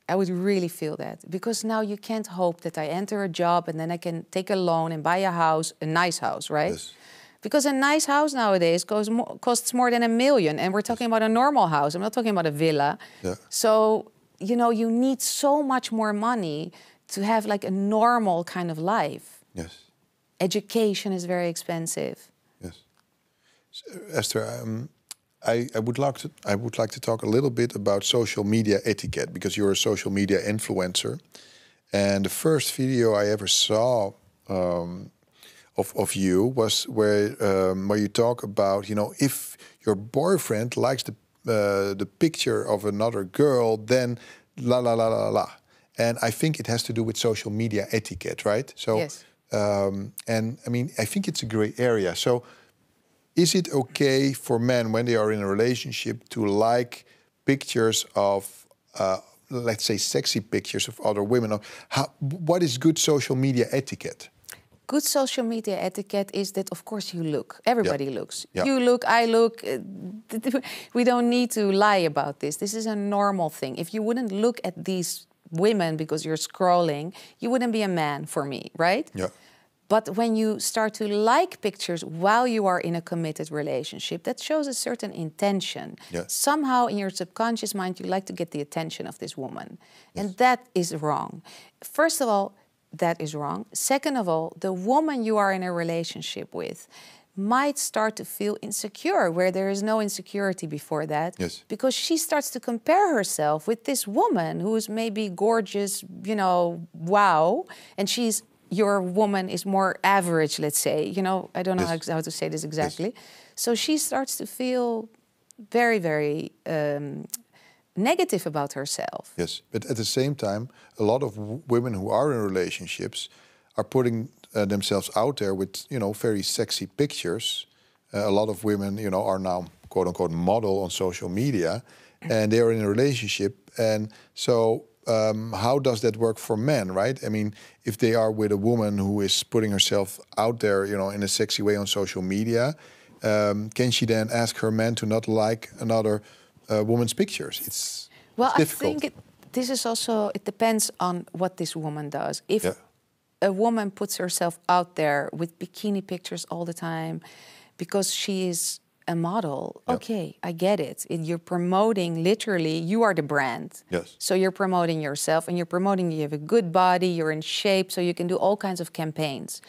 I would really feel that, because now you can't hope that I enter a job and then I can take a loan and buy a house, a nice house, right? Yes. Because a nice house nowadays costs more than $1 million, and we're talking about a normal house. I'm not talking about a villa. Yeah. So, you know, you need so much more money to have like a normal kind of life. Yes. Education is very expensive. Yes. So, Esther, I would like to talk a little bit about social media etiquette, because you're a social media influencer, and the first video I ever saw of you was where you talk about, you know, if your boyfriend likes the picture of another girl, then la la la la la, and I think it has to do with social media etiquette, right? So, yes. And I mean, I think it's a gray area. So, is it okay for men when they are in a relationship to like pictures of, let's say, sexy pictures of other women? What is good social media etiquette? good social media etiquette is that, of course, you look. Everybody looks. Yeah. You look, I look. We don't need to lie about this. This is a normal thing. If you wouldn't look at these women because you're scrolling, you wouldn't be a man for me, right? Yeah. But when you start to like pictures while you are in a committed relationship, that shows a certain intention. Yeah. Somehow in your subconscious mind, you like to get the attention of this woman. Yes. And that is wrong. First of all, that is wrong. Second of all, the woman you are in a relationship with might start to feel insecure where there is no insecurity before that. Yes. Because she starts to compare herself with this woman who is maybe gorgeous, you know, wow. And your woman is more average, let's say. You know, I don't know how to say this exactly. Yes. So she starts to feel very, very negative about herself. Yes, but at the same time, a lot of women who are in relationships are putting themselves out there with, you know, very sexy pictures. A lot of women, you know, are now quote unquote model on social media, and they are in a relationship. And so, how does that work for men, right? I mean, if they are with a woman who is putting herself out there, you know, in a sexy way on social media, can she then ask her man to not like another woman's pictures? It's difficult. I think this is also, it depends on what this woman does. If a woman puts herself out there with bikini pictures all the time because she is a model, okay, I get it. You're promoting, literally, you are the brand. Yes. So you're promoting yourself, and you're promoting you have a good body, you're in shape, so you can do all kinds of campaigns.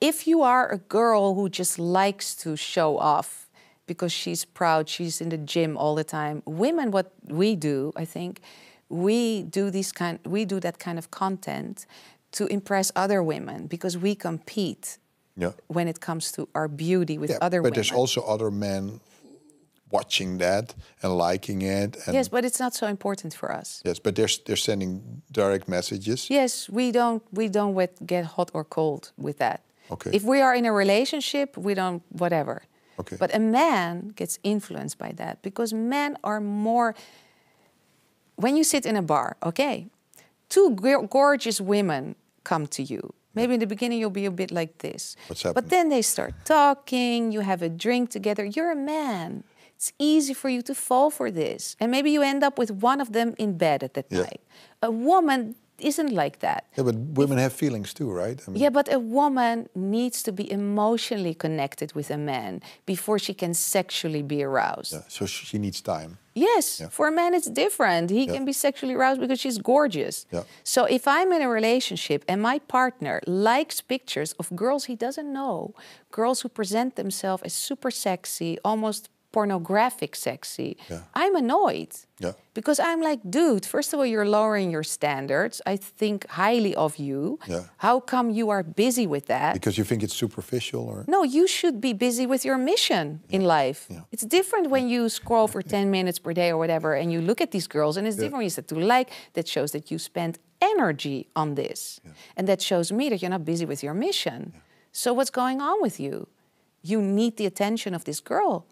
If you are a girl who just likes to show off because she's proud, she's in the gym all the time, women, what we do, I think, we do that kind of content to impress other women because we compete. When it comes to our beauty with other women. But there's also other men watching that and liking it. And yes, but it's not so important for us. Yes, but they're sending direct messages. Yes, we don't get hot or cold with that. Okay. If we are in a relationship, we don't, whatever. Okay. But a man gets influenced by that because men are more... When you sit in a bar, okay, two gorgeous women come to you. Maybe in the beginning you'll be a bit like this. What's happening? But then they start talking, you have a drink together. You're a man. It's easy for you to fall for this. And maybe you end up with one of them in bed at that night. A woman isn't like that. Yeah, but women have feelings too, right? I mean, yeah, but a woman needs to be emotionally connected with a man before she can sexually be aroused. Yeah, so she needs time. Yes, for a man it's different. He can be sexually aroused because she's gorgeous. Yeah. So if I'm in a relationship and my partner likes pictures of girls he doesn't know, girls who present themselves as super sexy, almost pornographic sexy, I'm annoyed. Yeah. Because I'm like, dude, first of all, you're lowering your standards. I think highly of you. Yeah. How come you are busy with that? Because you think it's superficial, or? No, you should be busy with your mission in life. Yeah. It's different when you scroll for 10 minutes per day or whatever, and you look at these girls, and it's different when you start to like. That shows that you spend energy on this. Yeah. And that shows me that you're not busy with your mission. Yeah. So what's going on with you? You need the attention of this girl.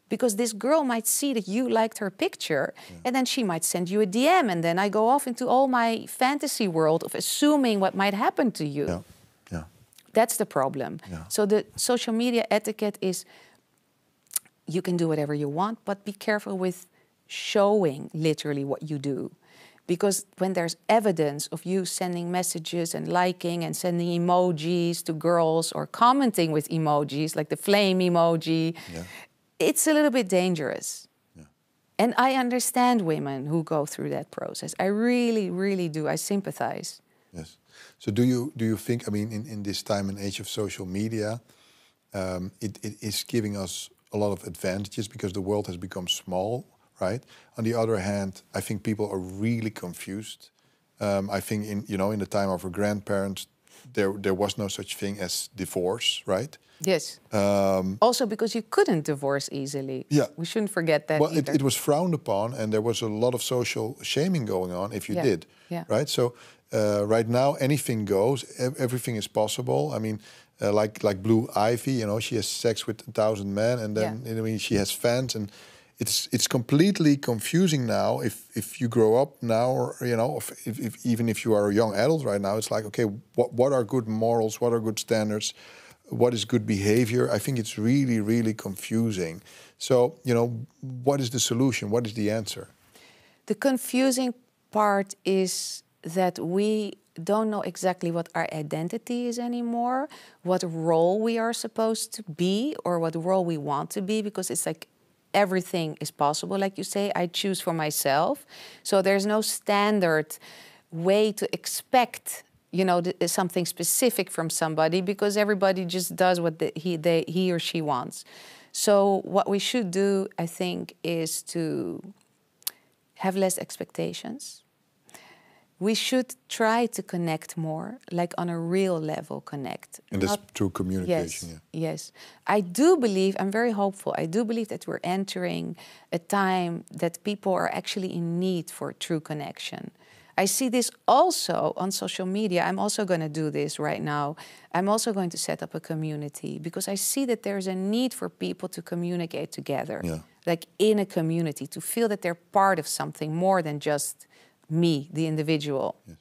Because this girl might see that you liked her picture, and then she might send you a DM, and then I go off into all my fantasy world of assuming what might happen to you. Yeah. Yeah. That's the problem. Yeah. So the social media etiquette is, you can do whatever you want, but be careful with showing literally what you do. Because when there's evidence of you sending messages and liking and sending emojis to girls or commenting with emojis, like the flame emoji, it's a little bit dangerous. Yeah. And I understand women who go through that process. I really, really do. I sympathize. Yes. So do you think, I mean, in this time and age of social media, it is giving us a lot of advantages because the world has become small, right? On the other hand, I think people are really confused. I think in the time of our grandparents, there was no such thing as divorce, right? Yes. Also because you couldn't divorce easily. Yeah. We shouldn't forget that well, either. it was frowned upon, and there was a lot of social shaming going on if you did, right? So right now, anything goes. Everything is possible. I mean, like Blue Ivy, she has sex with 1,000 men, and then she has fans, and it's completely confusing now. If you grow up now, or even if you are a young adult right now, it's like, okay, what are good morals? What are good standards? What is good behavior? I think it's really, really confusing. So, what is the solution? What is the answer? The confusing part is that we don't know exactly what our identity is anymore, what role we are supposed to be or what role we want to be, because it's like everything is possible. Like you say, I choose for myself. So there's no standard way to expect something specific from somebody, because everybody just does what he or she wants. So what we should do, I think, is to have less expectations. We should try to connect more, like on a real level connect. And that's through communication. Yes, yes. I do believe, I'm very hopeful, I do believe that we're entering a time that people are actually in need for true connection. I see this also on social media. I'm also going to do this right now. I'm also going to set up a community, because I see that there's a need for people to communicate together, like in a community, to feel that they're part of something more than just me, the individual. Yes.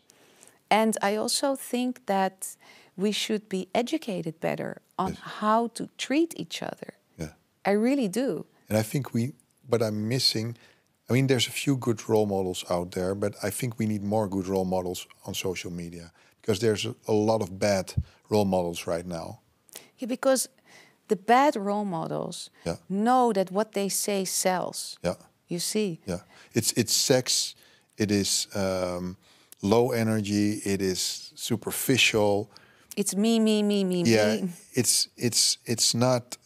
And I also think that we should be educated better on how to treat each other. Yeah. I really do. And I think what I'm missing, I mean, there's a few good role models out there, but I think we need more good role models on social media, because there's a lot of bad role models right now. Yeah, because the bad role models know that what they say sells. Yeah. You see? Yeah. It's sex. It is low energy. It is superficial. It's me. Yeah, it's not.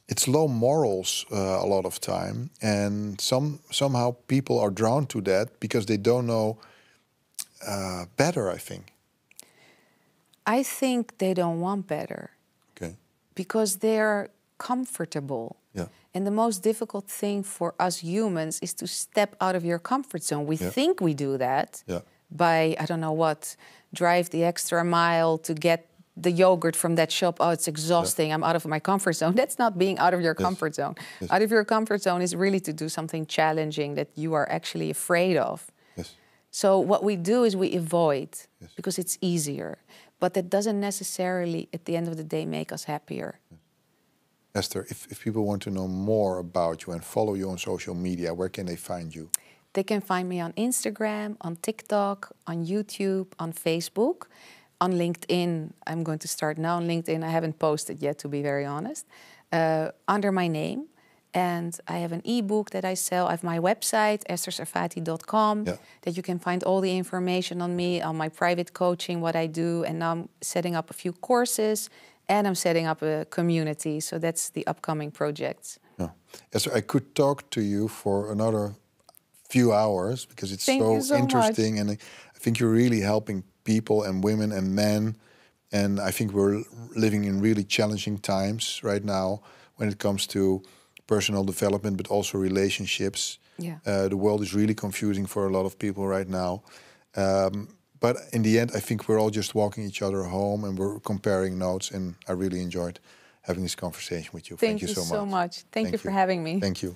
It's low morals a lot of time, and somehow people are drawn to that because they don't know better. I think they don't want better. Okay. Because they're comfortable. Yeah. And the most difficult thing for us humans is to step out of your comfort zone. We think we do that by, I don't know what, drive the extra mile to get the yogurt from that shop. Oh, it's exhausting. I'm out of my comfort zone. That's not being out of your comfort zone. Yes. Out of your comfort zone is really to do something challenging that you are actually afraid of. Yes. So what we do is we avoid because it's easier. But that doesn't necessarily, at the end of the day, make us happier. Esther, if people want to know more about you and follow you on social media, where can they find you? They can find me on Instagram, on TikTok, on YouTube, on Facebook, on LinkedIn. I'm going to start now on LinkedIn. I haven't posted yet, to be very honest, under my name. And I have an ebook that I sell. I have my website, EstherSarphatie.com, that you can find all the information on me, on my private coaching, what I do. And now I'm setting up a few courses, and I'm setting up a community. So that's the upcoming projects. Yeah. Esther, I could talk to you for another few hours because it's so interesting. And I think you're really helping people and women and men. And I think we're living in really challenging times right now when it comes to personal development, but also relationships. Yeah. The world is really confusing for a lot of people right now. But in the end, I think we're all just walking each other home and we're comparing notes. And I really enjoyed having this conversation with you. Thank you so much. Thank you for having me. Thank you.